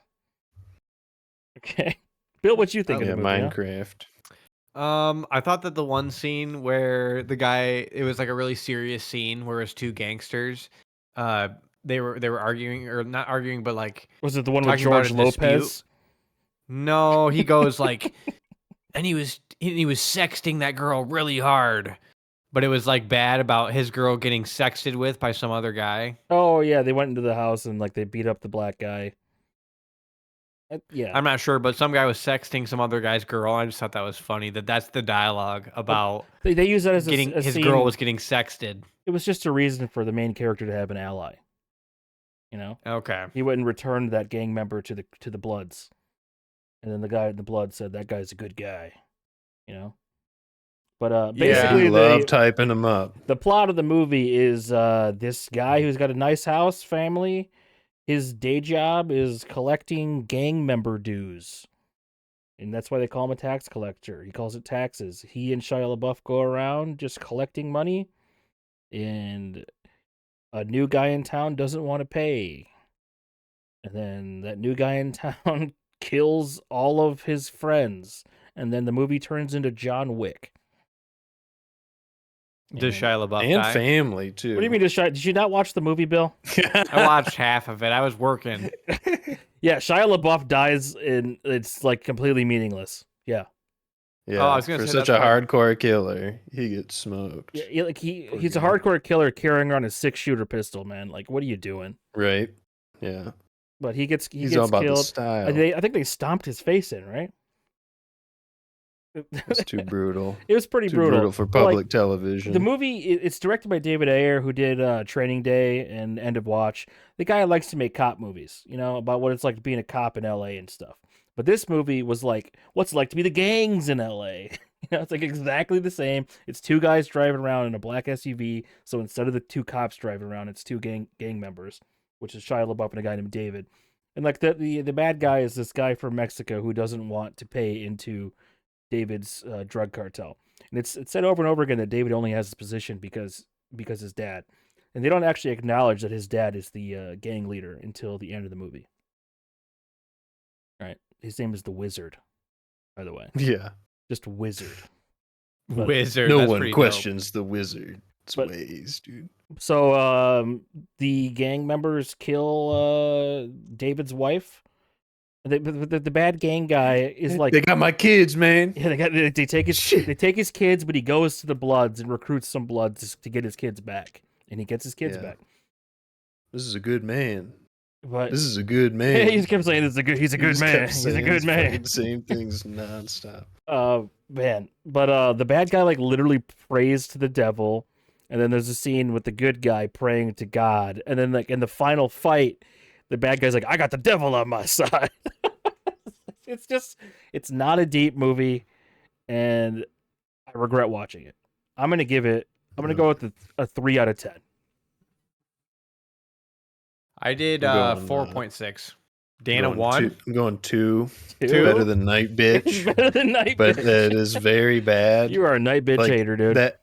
Okay, Bill, what you think of Yeah, the movie? Huh? Minecraft. I thought that the one scene where the guy, it was like a really serious scene where it was two gangsters. They were arguing or not arguing, but like Was it the one with talking about George a dispute. Lopez? No, he goes like, and he was sexting that girl really hard, but it was like bad about his girl getting sexted with by some other guy. Oh yeah, they went into the house and like they beat up the black guy. Yeah, I'm not sure, but some guy was sexting some other guy's girl. I just thought that was funny that's the dialogue about they use that as getting a his scene. girl was getting sexted. It was just a reason for the main character to have an ally. You know, Okay. he went and returned that gang member to the Bloods, and then the guy in the Blood said that guy's a good guy. You know, but Yeah. basically He loved typing them up. the plot of the movie is this guy who's got a nice house, family. His day job is collecting gang member dues. And that's why they call him a tax collector. He calls it taxes. He and Shia LaBeouf go around just collecting money, and a new guy in town doesn't want to pay. And then that new guy in town kills all of his friends. And then the movie turns into John Wick. Does Shia LaBeouf And die? family, too. What do you mean, did you not watch the movie, Bill? I watched half of it. I was working. Yeah, Shia LaBeouf dies, and it's like completely meaningless. Yeah. Yeah, Oh, I was gonna for say such a that's why- hardcore killer, he gets smoked. Yeah, like Poor he's a guy. hardcore killer carrying around a 6-shooter pistol, man. Like, what are you doing? Right? Yeah. But he gets He's all about the killed. style. I think they stomped his face in, right? It's too brutal. It was pretty Too brutal. for But, like, public television. the movie, it's directed by David Ayer, who did Training Day and End of Watch. The guy likes to make cop movies, you know, about what it's like being a cop in LA and stuff. But this movie was like, what's it like to be the gangs in LA? You know, it's like exactly the same. It's two guys driving around in a black SUV. So instead of the two cops driving around, it's two gang members, which is Shia LaBeouf and a guy named David. And like the bad guy is this guy from Mexico who doesn't want to pay into David's drug cartel. And it's said over and over again that David only has this position because his dad. And they don't actually acknowledge that his dad is the gang leader until the end of the movie. All right. His name is the Wizard, by the way. Yeah. Just Wizard. But- Wizard. No that's one pretty questions the wizard's But- ways, dude. So the gang members kill David's wife. The bad gang guy is like, they got my kids, man. yeah, they take his kids, but he goes to the Bloods and recruits some Bloods to get his kids back, and he gets his kids Yeah. back. This is a good man. But This is a good man. he just kept saying he's a good He man. just kept He's a saying good the man. fucking Same things nonstop. Man. But the bad guy like literally prays to the devil, and then there's a scene with the good guy praying to God, and then like in the final fight, the bad guy's like, I got the devil on my side. It's not a deep movie, and I regret watching it. I'm gonna go with a 3 out of 10. I did I'm going, 4.6. Dana I'm going won. I'm going 2. Two? Better than Night Bitch. Better than Night But Bitch. that is very bad. You are a Night Bitch Like, hater, dude.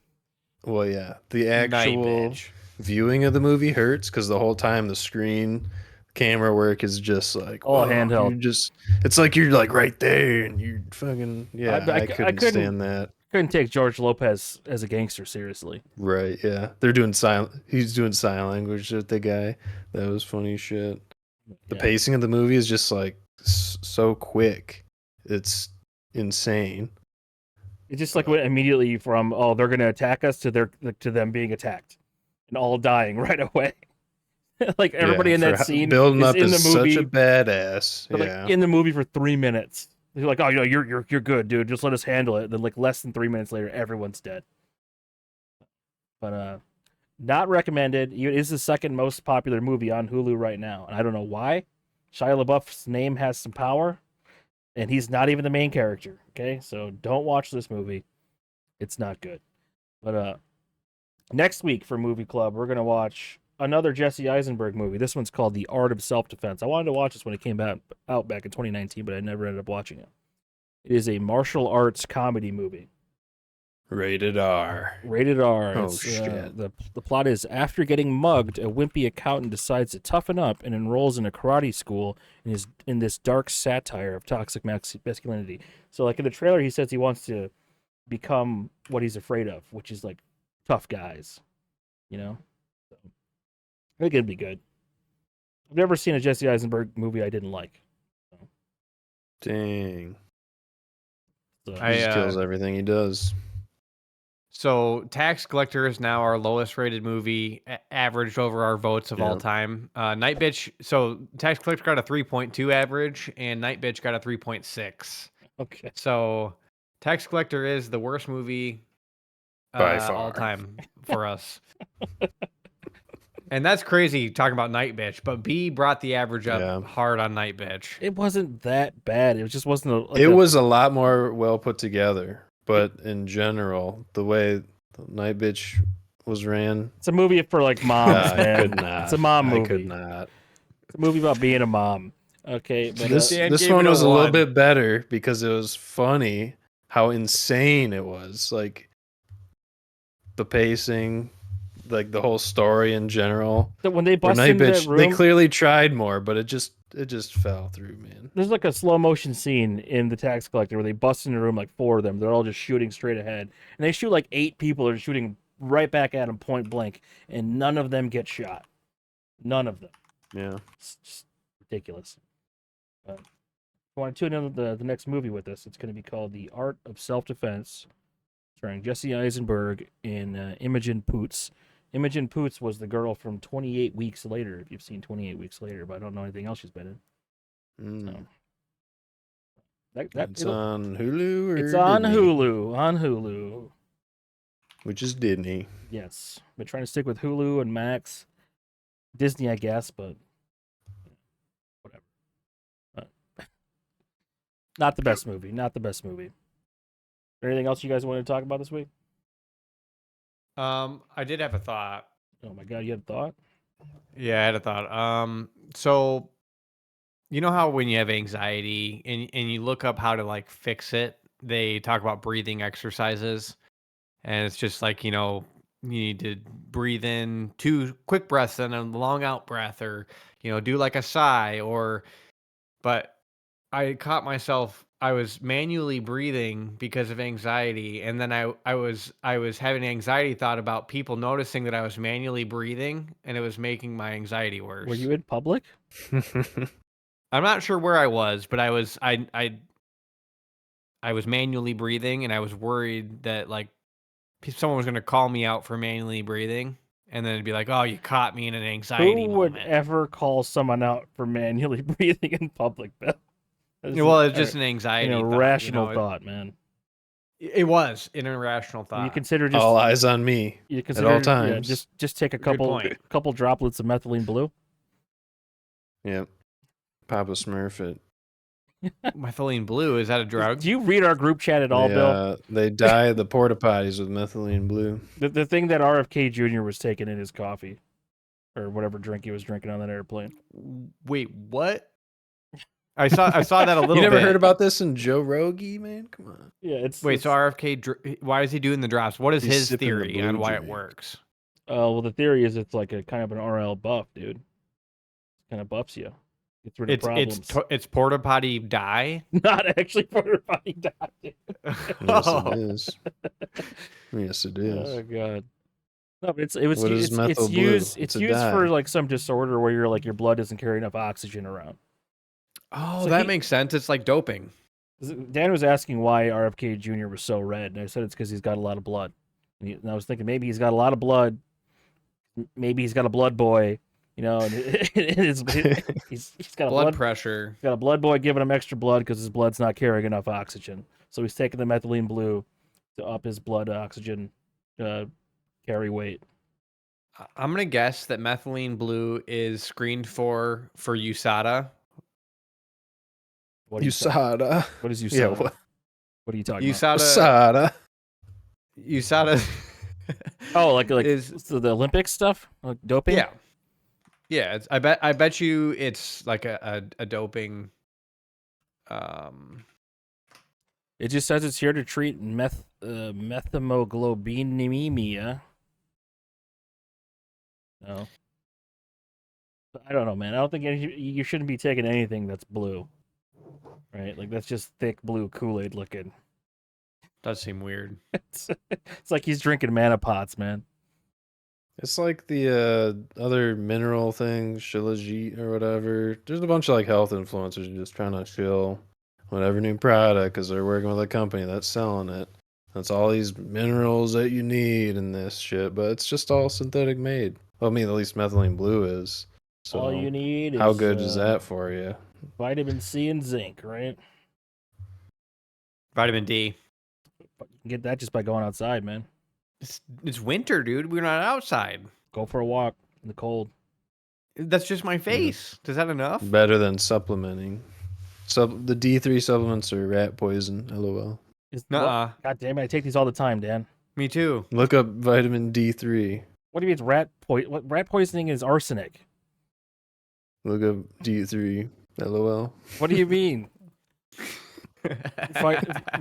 Well, yeah. The Night actual bitch. viewing of the movie hurts because the whole time the screen camera work is just like All whoa, handheld. it's like you're like right there and you're fucking I couldn't couldn't- stand that. Couldn't take George Lopez as a gangster seriously. Right, yeah. They're doing he's doing sign language with the guy. That was funny shit. The Yeah. pacing of the movie is just like so quick. It's insane. It just like went immediately from they're gonna attack us to them being attacked and all dying right away. Like everybody Yeah, in that for scene building is up in as the movie, such a badass. they're, Yeah. like in the movie for 3 minutes. They're like, oh, you know, you're good, dude. Just let us handle it. Then like less than 3 minutes later, everyone's dead. But not recommended. It is the second most popular movie on Hulu right now, and I don't know why. Shia LaBeouf's name has some power, and he's not even the main character. Okay, so don't watch this movie. It's not good. But next week for Movie Club, we're gonna watch another Jesse Eisenberg movie. This one's called The Art of Self-Defense. I wanted to watch this when it came out back in 2019, but I never ended up watching it. It is a martial arts comedy movie. Rated R. Rated R. Oh, It's, shit. The plot is after getting mugged, a wimpy accountant decides to toughen up and enrolls in a karate school in this dark satire of toxic masculinity. So, like in the trailer, he says he wants to become what he's afraid of, which is like tough guys. You know? So, I think it'd be good. I've never seen a Jesse Eisenberg movie I didn't like. Dang. So, I, He just kills everything he does. So, Tax Collector is now our lowest rated movie, averaged over our votes of all Yeah. time. Night Bitch. So, Tax Collector got a 3.2 average, and Night Bitch got a 3.6. okay. So, Tax Collector is the worst movie By all far. time for us. And that's crazy talking about Night Bitch, but B brought the average up hard on Night Bitch. It wasn't that bad. It just wasn't. It was a lot more well put together, but in general, the way Night Bitch was ran, it's a movie for like moms, man. I could not. It's a mom movie. I could not. It's a movie about being a mom. Okay, but This one was a little bit better because it was funny how insane it was. Like the pacing, like the whole story in general. So when they bust into that room, they clearly tried more, but it just fell through, man. There's like a slow motion scene in The Tax Collector where they bust in the room, like 4 of them. They're all just shooting straight ahead, and they shoot like 8 people are shooting right back at them point blank, and none of them get shot. None of them. Yeah, It's just ridiculous. If you want to tune in the next movie with us, it's going to be called The Art of Self-Defense, starring Jesse Eisenberg and Imogen Poots. Imogen Poots was the girl from 28 Weeks Later, if you've seen 28 Weeks Later, but I don't know anything else she's been in. So, it's on Hulu? It's on Hulu. On Hulu. Which is Disney. Yes. Been trying to stick with Hulu and Max. Disney, I guess, but whatever. Not the best movie. Not the best movie. Anything else you guys wanted to talk about this week? I did have a thought. Oh my god, you had a thought? Yeah, I had a thought. So you know how when you have anxiety and you look up how to like fix it, they talk about breathing exercises, and it's just like, you know, you need to breathe in 2 quick breaths and a long out breath, or, you know, do like a sigh, but I caught myself, I was manually breathing because of anxiety, and then I was having an anxiety thought about people noticing that I was manually breathing, and it was making my anxiety worse. Were you in public? I'm not sure where I was, but I was manually breathing, and I was worried that like someone was going to call me out for manually breathing, and then it'd be like, "Oh, you caught me in an anxiety Who would moment." ever call someone out for manually breathing in public, Bill? Well, it's just an anxiety thought, irrational you know? thought, man. It was an irrational thought. You consider just all eyes on me you consider, at all times. Yeah, just take a couple droplets of methylene blue. Yep. Papa Smurf it. Methylene blue, is that a drug? Do you read our group chat at all, Bill? They dye the porta potties with methylene blue. The thing that RFK Jr. was taking in his coffee, or whatever drink he was drinking on that airplane. Wait, what? I saw that a little bit. You never heard about this in Joe Rogan, man? Come on. Yeah, so RFK, why is he doing the drops? What is his theory on why it works? Well, the theory is it's like a kind of an RL buff, dude. It kind of buffs you. Gets rid of problems. It's porta potty dye? Not actually porta potty dye. Yes, it is. Yes, it is. Oh god. No, but it's used for like some disorder where you're like your blood doesn't carry enough oxygen around. Oh, so that makes sense. It's like doping. Dan was asking why RFK Jr. was so red, and I said it's because he's got a lot of blood. And I was thinking maybe he's got a lot of blood. Maybe he's got a blood boy, you know. And he's got a blood pressure. He's got a blood boy giving him extra blood because his blood's not carrying enough oxygen. So he's taking the methylene blue to up his blood oxygen carry weight. I'm gonna guess that methylene blue is screened for USADA. USADA. What is USADA? Yeah, what are you talking about? USADA. Oh, like is the Olympic stuff, like doping? Yeah, yeah. I bet you it's like a doping. It just says it's here to treat methemoglobinemia. No, I don't know, man. I don't think you shouldn't be taking anything that's blue. Right, like that's just thick blue Kool-Aid looking. Does seem weird. It's like he's drinking mana pots, man. It's like the other mineral thing, Shilajit or whatever. There's a bunch of like health influencers just trying to shill whatever new product because they're working with a company that's selling it. That's all these minerals that you need in this shit, but it's just all synthetic made. Well, I mean, at least methylene blue is. So all you need is how good is that for you? Vitamin C and zinc, right? Vitamin D. You can get that just by going outside, man. It's winter, dude. We're not outside. Go for a walk. in the cold. That's just my face. Is that enough? Better than supplementing. The D3 supplements are rat poison. LOL. Nuh-uh. God damn it! I take these all the time, Dan. Me too. Look up vitamin D3. What do you mean it's rat poisoning is arsenic? Look up D3. LOL. What do you mean?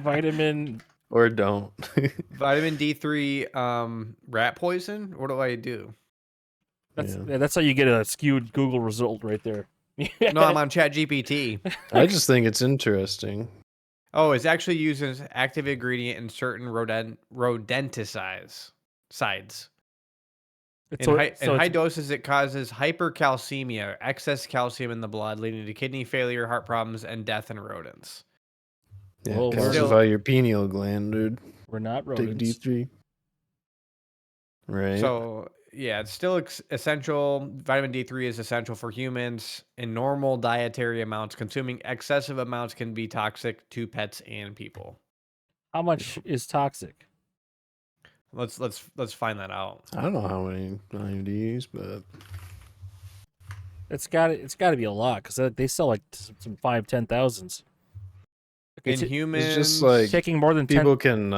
Vitamin. Or don't. Vitamin D3 rat poison? What do I do? That's how you get a skewed Google result right there. No, I'm on ChatGPT. I just think it's interesting. Oh, it's actually used as active ingredient in certain rodenticides. In high doses, it causes hypercalcemia, excess calcium in the blood, leading to kidney failure, heart problems, and death in rodents. Yeah, Well, calcify your pineal gland, dude. We're not Take rodents. D3. Right. So, yeah, it's still essential. Vitamin D3 is essential for humans in normal dietary amounts. Consuming excessive amounts can be toxic to pets and people. How much is toxic? Let's find that out. I don't know how many IUDs, but It's got to be a lot because they sell like some 5,000-10,000s. In humans, it's just like Taking more than people can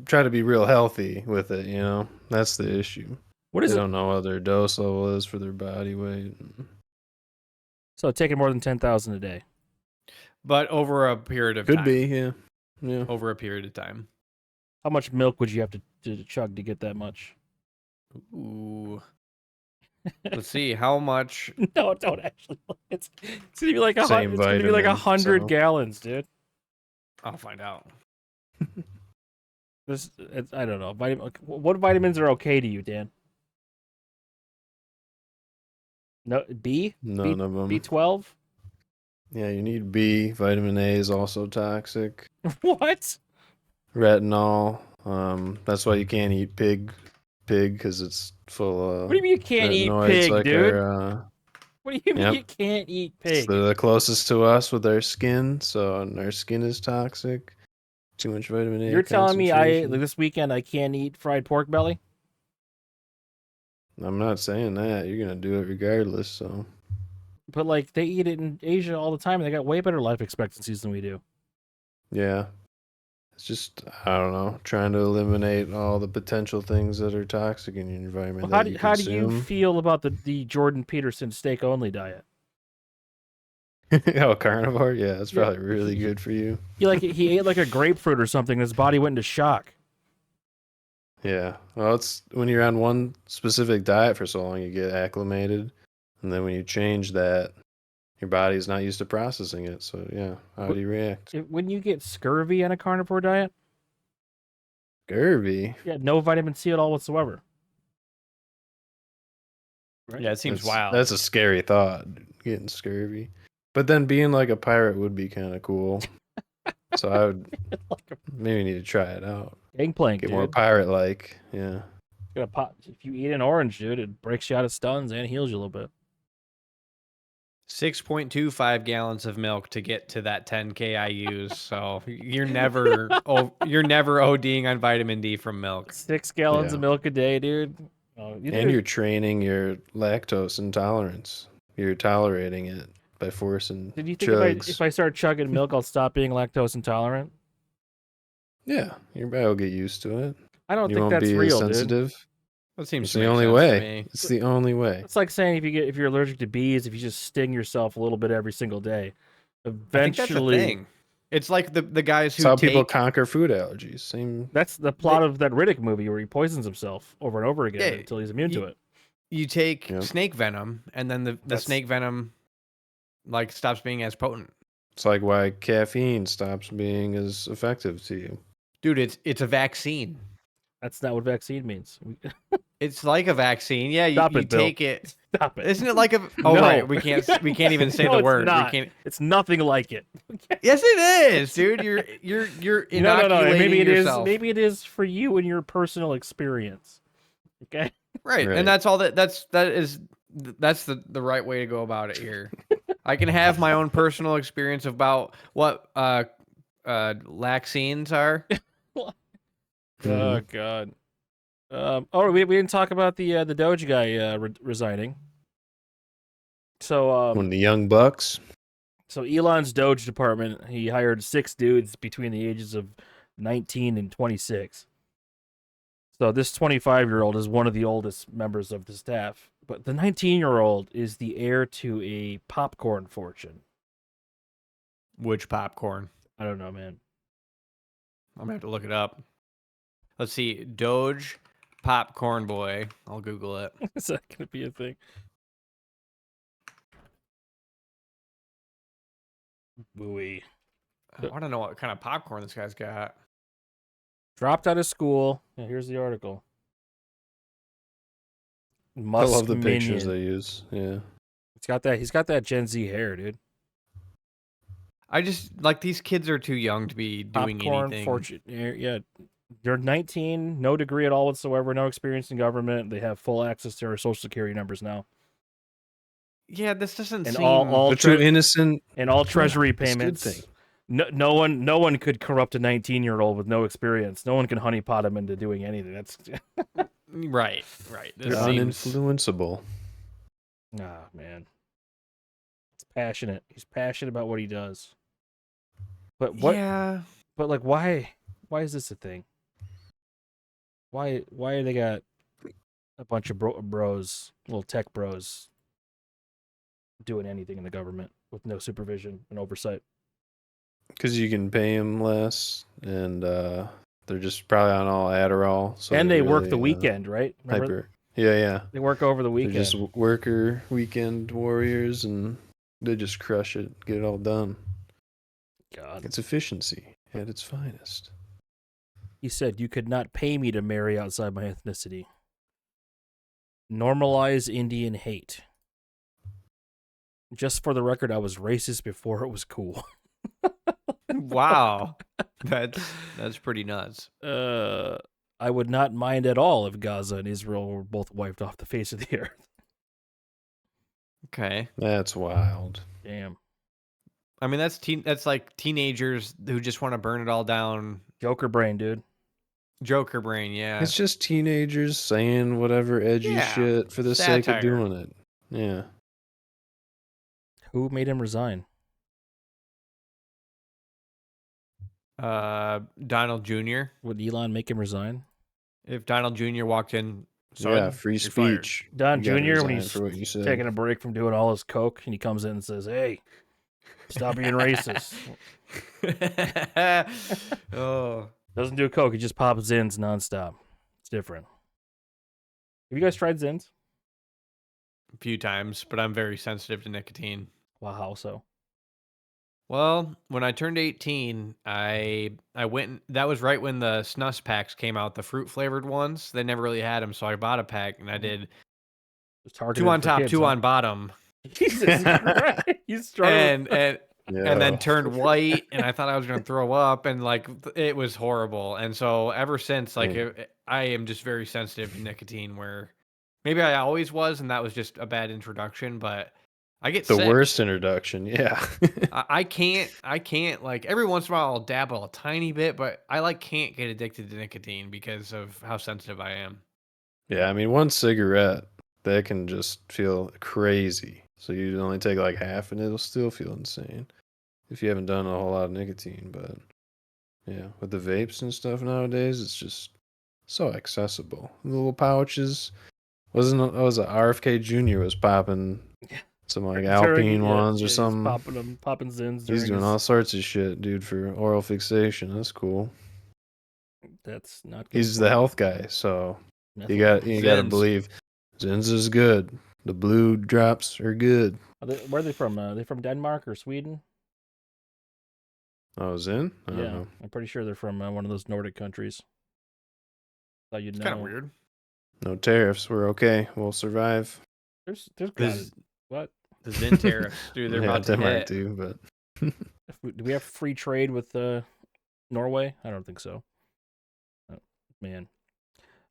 try to be real healthy with it. You know, that's the issue. What is They it? don't know what their dose level is for their body weight. So taking more than 10,000 a day. but over a period of time. Could be, yeah. Yeah. Over a period of time. How much milk would you have to chug to get that much? Ooh. Let's see how much. No, don't actually. It's gonna be like Same it's gonna be like vitamin, 100 so. gallons, dude. I'll find out. I don't know. What vitamins are okay to you, Dan? No, B? None of them. B12? Yeah, you need B. Vitamin A is also toxic. What? Retinol. That's why you can't eat pig because it's full of. What do you mean you can't eat retinoids, pig, like dude? Our, What do you mean Yep. you can't eat pig? they're the closest to us with our skin, so our skin is toxic. Too much vitamin A. You're telling me concentration. this weekend I can't eat fried pork belly? I'm not saying that. You're gonna do it regardless. So But like they eat it in Asia all the time, and they got way better life expectancies than we do. yeah, it's just I don't know, trying to eliminate all the potential things that are toxic in your environment. Well, that how do you consume. feel about the Jordan Peterson steak only diet? Oh, carnivore? Yeah, it's Yeah. probably really good for you. He ate like a grapefruit or something, and his body went into shock. Yeah. Well, it's when you're on one specific diet for so long, you get acclimated. And then when you change that, your body's not used to processing it. So, yeah, how do you react? When you get scurvy on a carnivore diet, Scurvy? yeah, no vitamin C at all whatsoever. Right? Yeah, it seems wild. That's a scary thought, getting scurvy. But then being like a pirate would be kind of cool. So I would maybe need to try it out. Gangplank, Get dude. more pirate-like, yeah. Gonna pop. If you eat an orange, dude, it breaks you out of stuns and heals you a little bit. 6.25 gallons of milk to get to that 10K I use. So you're never ODing on vitamin D from milk. 6 gallons Yeah. of milk a day, dude. Oh, And you're training your lactose intolerance. You're tolerating it by forcing Did you think chugs. if I start chugging milk, I'll stop being lactose intolerant? Yeah, your body will get used to it. I don't You think won't that's be real, as dude. sensitive. That seems It's to the make only sense to way. me. It's the only way. It's like saying if you're allergic to bees, if you just sting yourself a little bit every single day, I think eventually. that's the thing. It's like the guys who It's how people take conquer food allergies. Same. That's the plot of that Riddick movie where he poisons himself over and over again Yeah, until he's immune to it. you take Yep. snake venom and then the That's- snake venom like stops being as potent. It's like why caffeine stops being as effective to you. Dude, it's a vaccine. That's not what vaccine means. It's like a vaccine. Yeah, you Stop it, Bill. take it. Stop it. Isn't it like a Oh No. right, we can't even say No, the it's word. not. We can't. It's nothing like it. Yes it is, dude. You're inoculating Maybe it is. yourself. Maybe it is for you and your personal experience. Okay. Right. Right. And that's all that's the right way to go about it here. I can have my own personal experience about what vaccines are. Oh Mhm. God. We didn't talk about the Doge guy resigning. So One of the young bucks. So Elon's Doge department, he hired 6 dudes between the ages of 19 and 26. So this 25-year-old is one of the oldest members of the staff. But the 19-year-old is the heir to a popcorn fortune. Which popcorn? I don't know, man. I'm gonna have to look it up. Let's see, Doge popcorn boy. I'll Google it. Is that going to be a thing? Booey. I want to know what kind of popcorn this guy's got. Dropped out of school. Yeah, here's the article. I Musk love the minion. pictures they use. Yeah. He's got that Gen Z hair, dude. I just like these kids are too young to be doing Popcorn anything. fortune. Yeah. They're 19, no degree at all whatsoever, no experience in government. They have full access to our social security numbers now. Yeah, this doesn't And seem. all They're too innocent. and all treasury That's a good payments. thing. No one could corrupt a 19-year-old with no experience. No one can honeypot him into doing anything. That's Right. This They're seems. uninfluenceable. man. He's passionate. He's passionate about what he does. But what? Yeah. But like, why? Why is this a thing? Why they got a bunch of bros, little tech bros, doing anything in the government with no supervision and oversight? Because you can pay them less, and they're just probably on all Adderall. So And they're they work really, the weekend, right? Remember? Hyper. Yeah. They work over the They're weekend. just worker weekend warriors, and they just crush it, get it all done. God. It's efficiency at its finest. He said, "You could not pay me to marry outside my ethnicity. Normalize Indian hate. Just for the record, I was racist before it was cool." Wow. That's pretty nuts. I would not mind at all if Gaza and Israel were both wiped off the face of the earth. Okay. That's wild. Damn. I mean, that's like teenagers who just want to burn it all down. Joker brain, dude. Joker brain, yeah. It's just teenagers saying whatever edgy Yeah, shit for the sake of satire. doing it. Yeah. Who made him resign? Donald Jr. Would Elon make him resign? If Donald Jr. walked in, son, Yeah, free you're fired. speech. Don You gotta Jr., when resign he's for what you said. taking a break from doing all his coke, and he comes in and says, "Hey, stop being racist." Oh, Doesn't do coke. He just pops Zins nonstop. It's different. Have you guys tried Zins? a few times, but I'm very sensitive to nicotine. Wow, how so? Well, when I turned 18, I went. That was right when the snus packs came out, the fruit flavored ones. They never really had them, so I bought a pack and I did Just targeted 2 on for top, kids, 2 huh? on bottom, Jesus Christ! You struggled. and Yeah. then turned white, and I thought I was gonna throw up, and like it was horrible. And so ever since, like I am just very sensitive to nicotine. Where maybe I always was, and that was just a bad introduction. But I get the sick. worst introduction, yeah. I can't like every once in a while I'll dabble a tiny bit, but I like can't get addicted to nicotine because of how sensitive I am. Yeah, I mean, one cigarette, that can just feel crazy. So you only take like half and it'll still feel insane if you haven't done a whole lot of nicotine. But yeah, with the vapes and stuff nowadays, it's just so accessible. The little pouches. Was it RFK Jr. was popping some like Alpine ones or he's something. popping Zins. He's during doing his- all sorts of shit, dude, for oral fixation. That's cool. That's not good. He's the health guy, so Nothing. you got to Zins. believe Zins is good. The blue drops are good. Where are they from? They from Denmark or Sweden? Oh, Zin? I don't Yeah, know. I'm pretty sure they're from one of those Nordic countries. Thought you'd It's know. kind of weird. No tariffs. We're okay. We'll survive. There's This- what? The Zin tariffs, dude, they're yeah, about to Denmark hit. too, but Do we have free trade with Norway? I don't think so. Oh, man.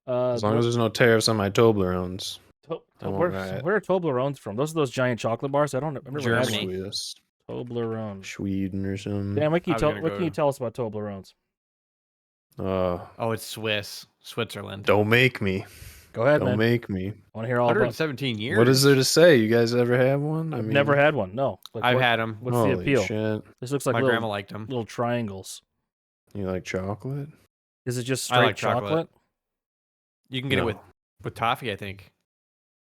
as long as there's no tariffs on my Toblerones. I won't where riot. are Toblerones from? Those are those giant chocolate bars. I've never had Germany. one. Swiss, Toblerones. Sweden or something. Dan, what can I was you gonna what go can you to- tell us about Toblerones? Oh, it's Swiss. Switzerland. Don't make me. Go ahead, Don't man. make me. I want to hear all about. 117 years. What is there to say? You guys ever have one? I've never had one. No. Like, I've had them. What's the Holy appeal? shit. This looks like My little, grandma liked them. little triangles. You like chocolate? Is it just I straight like chocolate. You can get it No. with toffee, I think.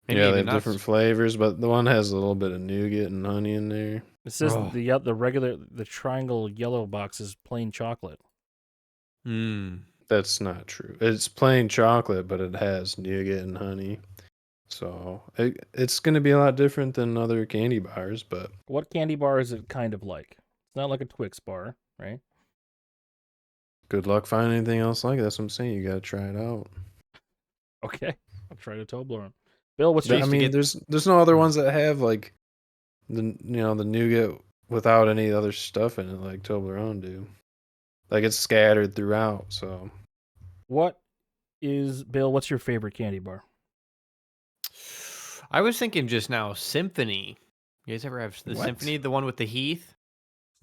Maybe Yeah, they even have nuts. different flavors, but the one has a little bit of nougat and honey in there. It says Oh. the triangle yellow box is plain chocolate. Mm. That's not true. It's plain chocolate, but it has nougat and honey. So it's going to be a lot different than other candy bars, but What candy bar is it kind of like? It's not like a Twix bar, right? good luck finding anything else like it. That's what I'm saying. You got to try it out. Okay, I'll try to Toblerone. Bill, what's They your used I to mean, get- there's no other ones that have like the the nougat without any other stuff in it like Toblerone do. Like it's scattered throughout, so what is Bill? What's your favorite candy bar? I was thinking just now, Symphony. You guys ever have the What? Symphony, the one with the Heath?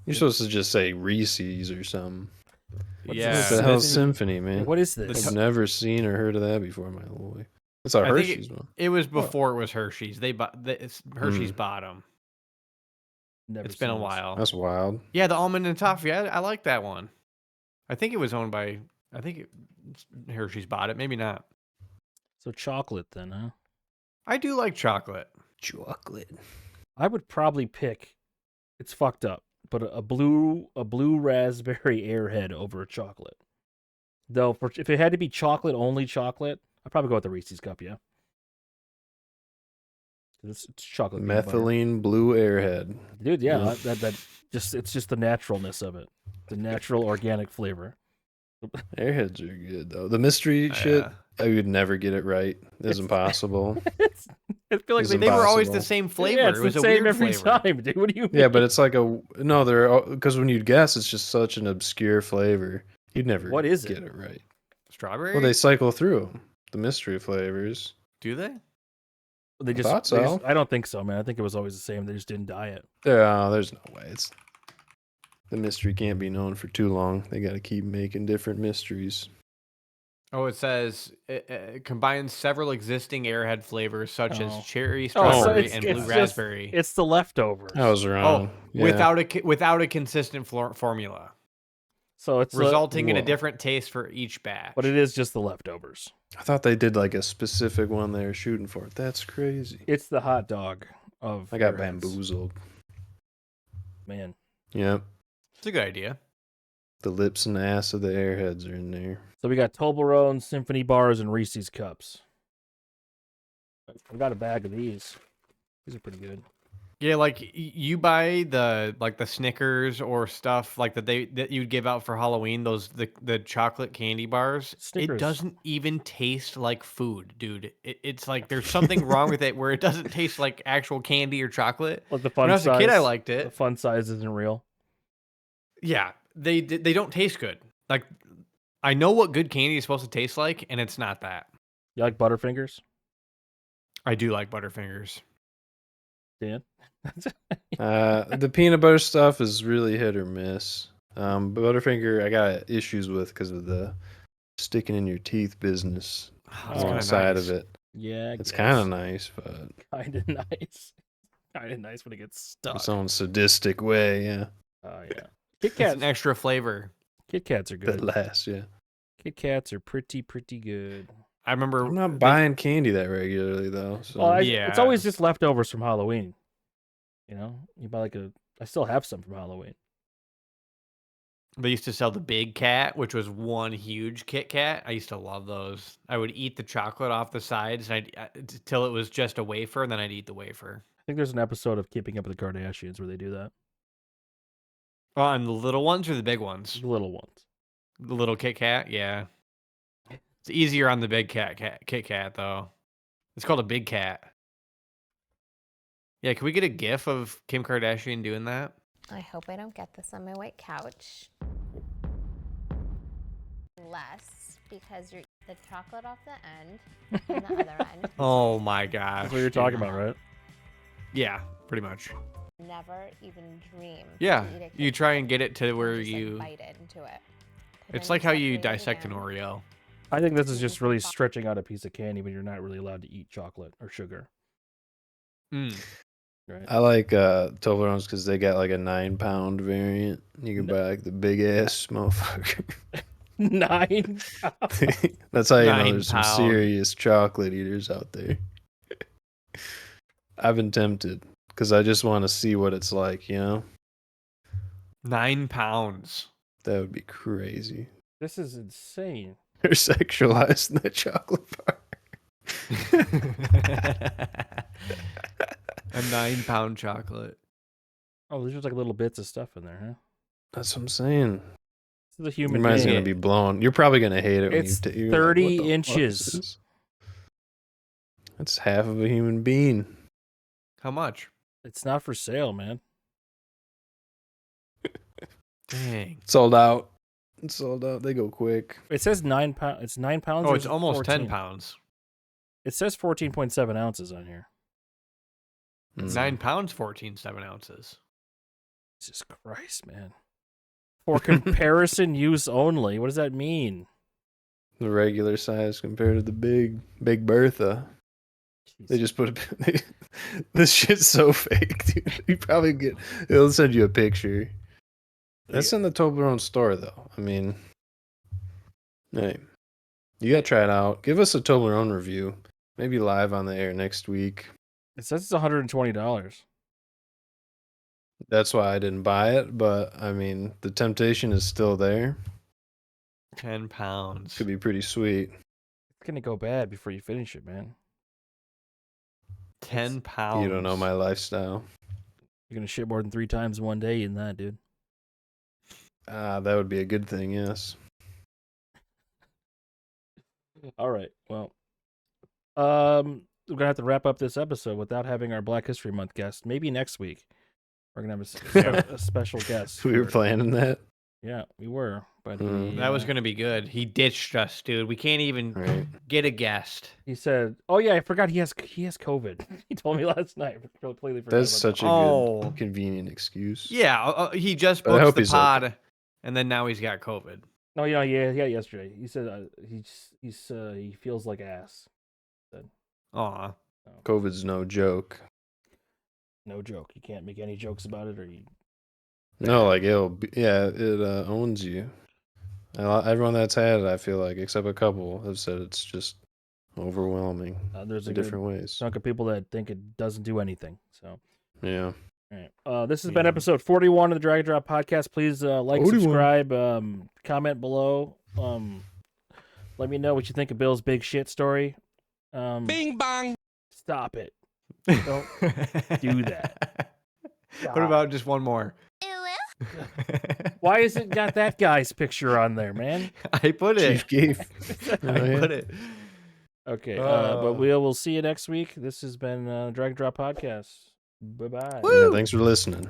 you're supposed to just say Reese's or something. What's Yeah. this? What the hell's Symphony? Symphony, man? What is The this? I've never seen or heard of that before in my whole life. It's a I think Hershey's one. It was before it was Hershey's. Hershey's Mm. bought them. Never It's been a seen this. while. That's wild. Yeah, the almond and toffee. I like that one. I think it was owned by. Hershey's bought it. Maybe not. So chocolate then, huh? I do like chocolate. Chocolate. I would probably pick. It's fucked up, but a blue raspberry Airhead over a chocolate. Though, if it had to be chocolate only chocolate, I'd probably go with the Reese's Cup. Yeah, it's chocolate. peanut butter. Methylene blue airhead. Dude. Yeah, Yeah. it's just the naturalness of it, the natural organic flavor. Airheads are good though. The mystery shit, Yeah. I would never get it right. It's impossible. I feel like It's they They were always the impossible. same flavor. Yeah, it's it was the a same weird every flavor. time, dude. What do you mean? Yeah, but it's like they're because when you'd guess, it's just such an obscure flavor. You'd never What is get it? it right. Strawberry? Well, they cycle through 'em, the mystery flavors. Do they? They just, thought they just- so. I don't think so, man. I think it was always the same. They just didn't dye it. There's no way. The mystery can't be known for too long. They got to keep making different mysteries. Oh, it says it combines several existing Airhead flavors such Oh. as cherry, Oh, so strawberry, it's- and it's blue just- raspberry. It's the leftovers. I was wrong. Yeah. without a consistent formula, So it's resulting in a Whoa. different taste for each batch. but it is just the leftovers. I thought they did like a specific one they were shooting for. That's crazy. It's the hot dog of. I got Airheads. bamboozled. Man. Yep. It's a good idea. The lips and ass of the airheads are in there. So we got Toblerone, Symphony bars, and Reese's cups. I've got a bag of these. These are pretty good. Yeah, like you buy the Snickers or stuff like that you'd give out for Halloween. The chocolate candy bars. Snickers. It doesn't even taste like food, dude. It's like there's something wrong with it where it doesn't taste like actual candy or chocolate. Like the When fun I was size. a kid, I liked The it. fun size isn't real. Yeah, they don't taste good. Like I know what good candy is supposed to taste like, and it's not that. You like Butterfingers, I do like Butterfingers. Dan? The peanut butter stuff is really hit or miss. Butterfinger, I got issues with because of the sticking in your teeth business Oh, it's kinda alongside nice. of it. Yeah, It's kind of nice, but kind of nice. Kind of nice when it gets stuck. its own sadistic way. Yeah, Oh yeah. Kit It's Kats. an extra flavor. Kit Kats are that good. lasts. Yeah, Kit Kats are pretty good. I remember I'm not buying candy that regularly though. So Well, Yeah. it's always just leftovers from Halloween. You know, you buy I still have some from Halloween. They used to sell the Big Cat, which was one huge Kit Kat. I used to love those. I would eat the chocolate off the sides and till it was just a wafer, and then I'd eat the wafer. I think there's an episode of Keeping Up with the Kardashians where they do that. Oh, and the little ones or the big ones? The little ones. The little Kit Kat, yeah. It's easier on the Big Kit Kat though. It's called a Big Cat. Yeah, can we get a GIF of Kim Kardashian doing that? I hope I don't get this on my white couch. Less, because you're the chocolate off the end and the other end. Oh my gosh. That's what you're talking about, right? Yeah, pretty much. Never even dream. Yeah, to eat a you Kit try Kat. and get it to where Just, like, you. bite into it. Put It's in like how you separated dissect an ham. Oreo. I think this is just really stretching out a piece of candy when you're not really allowed to eat chocolate or sugar. Mm. Right? I like Toblerones because they got like a 9-pound variant. You can buy like the big ass motherfucker. 9 pounds. That's how you know 9 there's some pound. serious chocolate eaters out there. I've been tempted because I just want to see what it's like, you know? 9 pounds. That would be crazy. This is insane. They're sexualizing the chocolate bar. A 9-pound chocolate. Oh, there's just like little bits of stuff in there, huh? That's what I'm saying. This is a Your human mind's being. going to be blown. You're probably going to hate it when It's you you're 30 like, what the fuck is inches. this? That's half of a human being. How much? It's not for sale, man. Dang. Sold out. It's sold out. They go quick. It says 9 pounds. It's 9 pounds. Oh, or it's is it almost 10 14? pounds. It says 14.7 ounces on here. Mm. 9 pounds, 14.7 ounces. Jesus Christ, man. For comparison use only. What does that mean? The regular size compared to the Big Bertha. They just put this shit's so fake, dude. You probably it'll send you a picture. That's in the Toblerone store, though. I mean, hey, you gotta try it out. Give us a Toblerone review. Maybe live on the air next week. It says it's $120. That's why I didn't buy it, but I mean, the temptation is still there. 10 pounds. Could be pretty sweet. It's gonna go bad before you finish it, man. 10 pounds. You don't know my lifestyle. You're gonna shit more than 3 times in one day in that, dude. That would be a good thing, yes. All right. Well, we're gonna have to wrap up this episode without having our Black History Month guest. Maybe next week we're gonna have a special guest. We were for- planning that. Yeah, we were. But That was going to be good. He ditched us, dude. We can't even Right. get a guest. He said, "Oh yeah, I forgot he has COVID." He told me last night. I completely forgot. That's about such a Oh. good, convenient excce. Yeah, he just But I booked hope the he's pod, and then now he's got COVID. that. No, yeah, yesterday. He said he feels like ass. Aw. COVID's no joke. No joke. You can't make any jokes about it, or you. No, like it owns you. Everyone that's had it, I feel like, except a couple, have said it's just overwhelming There's a in good different ways. chunk of people that think it doesn't do anything. So. Yeah. All right. This has been Yeah. episode 41 of the Drag Drop Podcast. Please like, 41. subscribe, comment below. Let me know what you think of Bill's big shit story. Bing bong. Stop it. Don't do that. What about just one more? Why has it got that guy's picture on there, man? I put it. Chief Keef. I put it. Okay, but we'll see you next week. This has been Drag Drop Podcast. Bye-bye. Yeah, thanks for listening.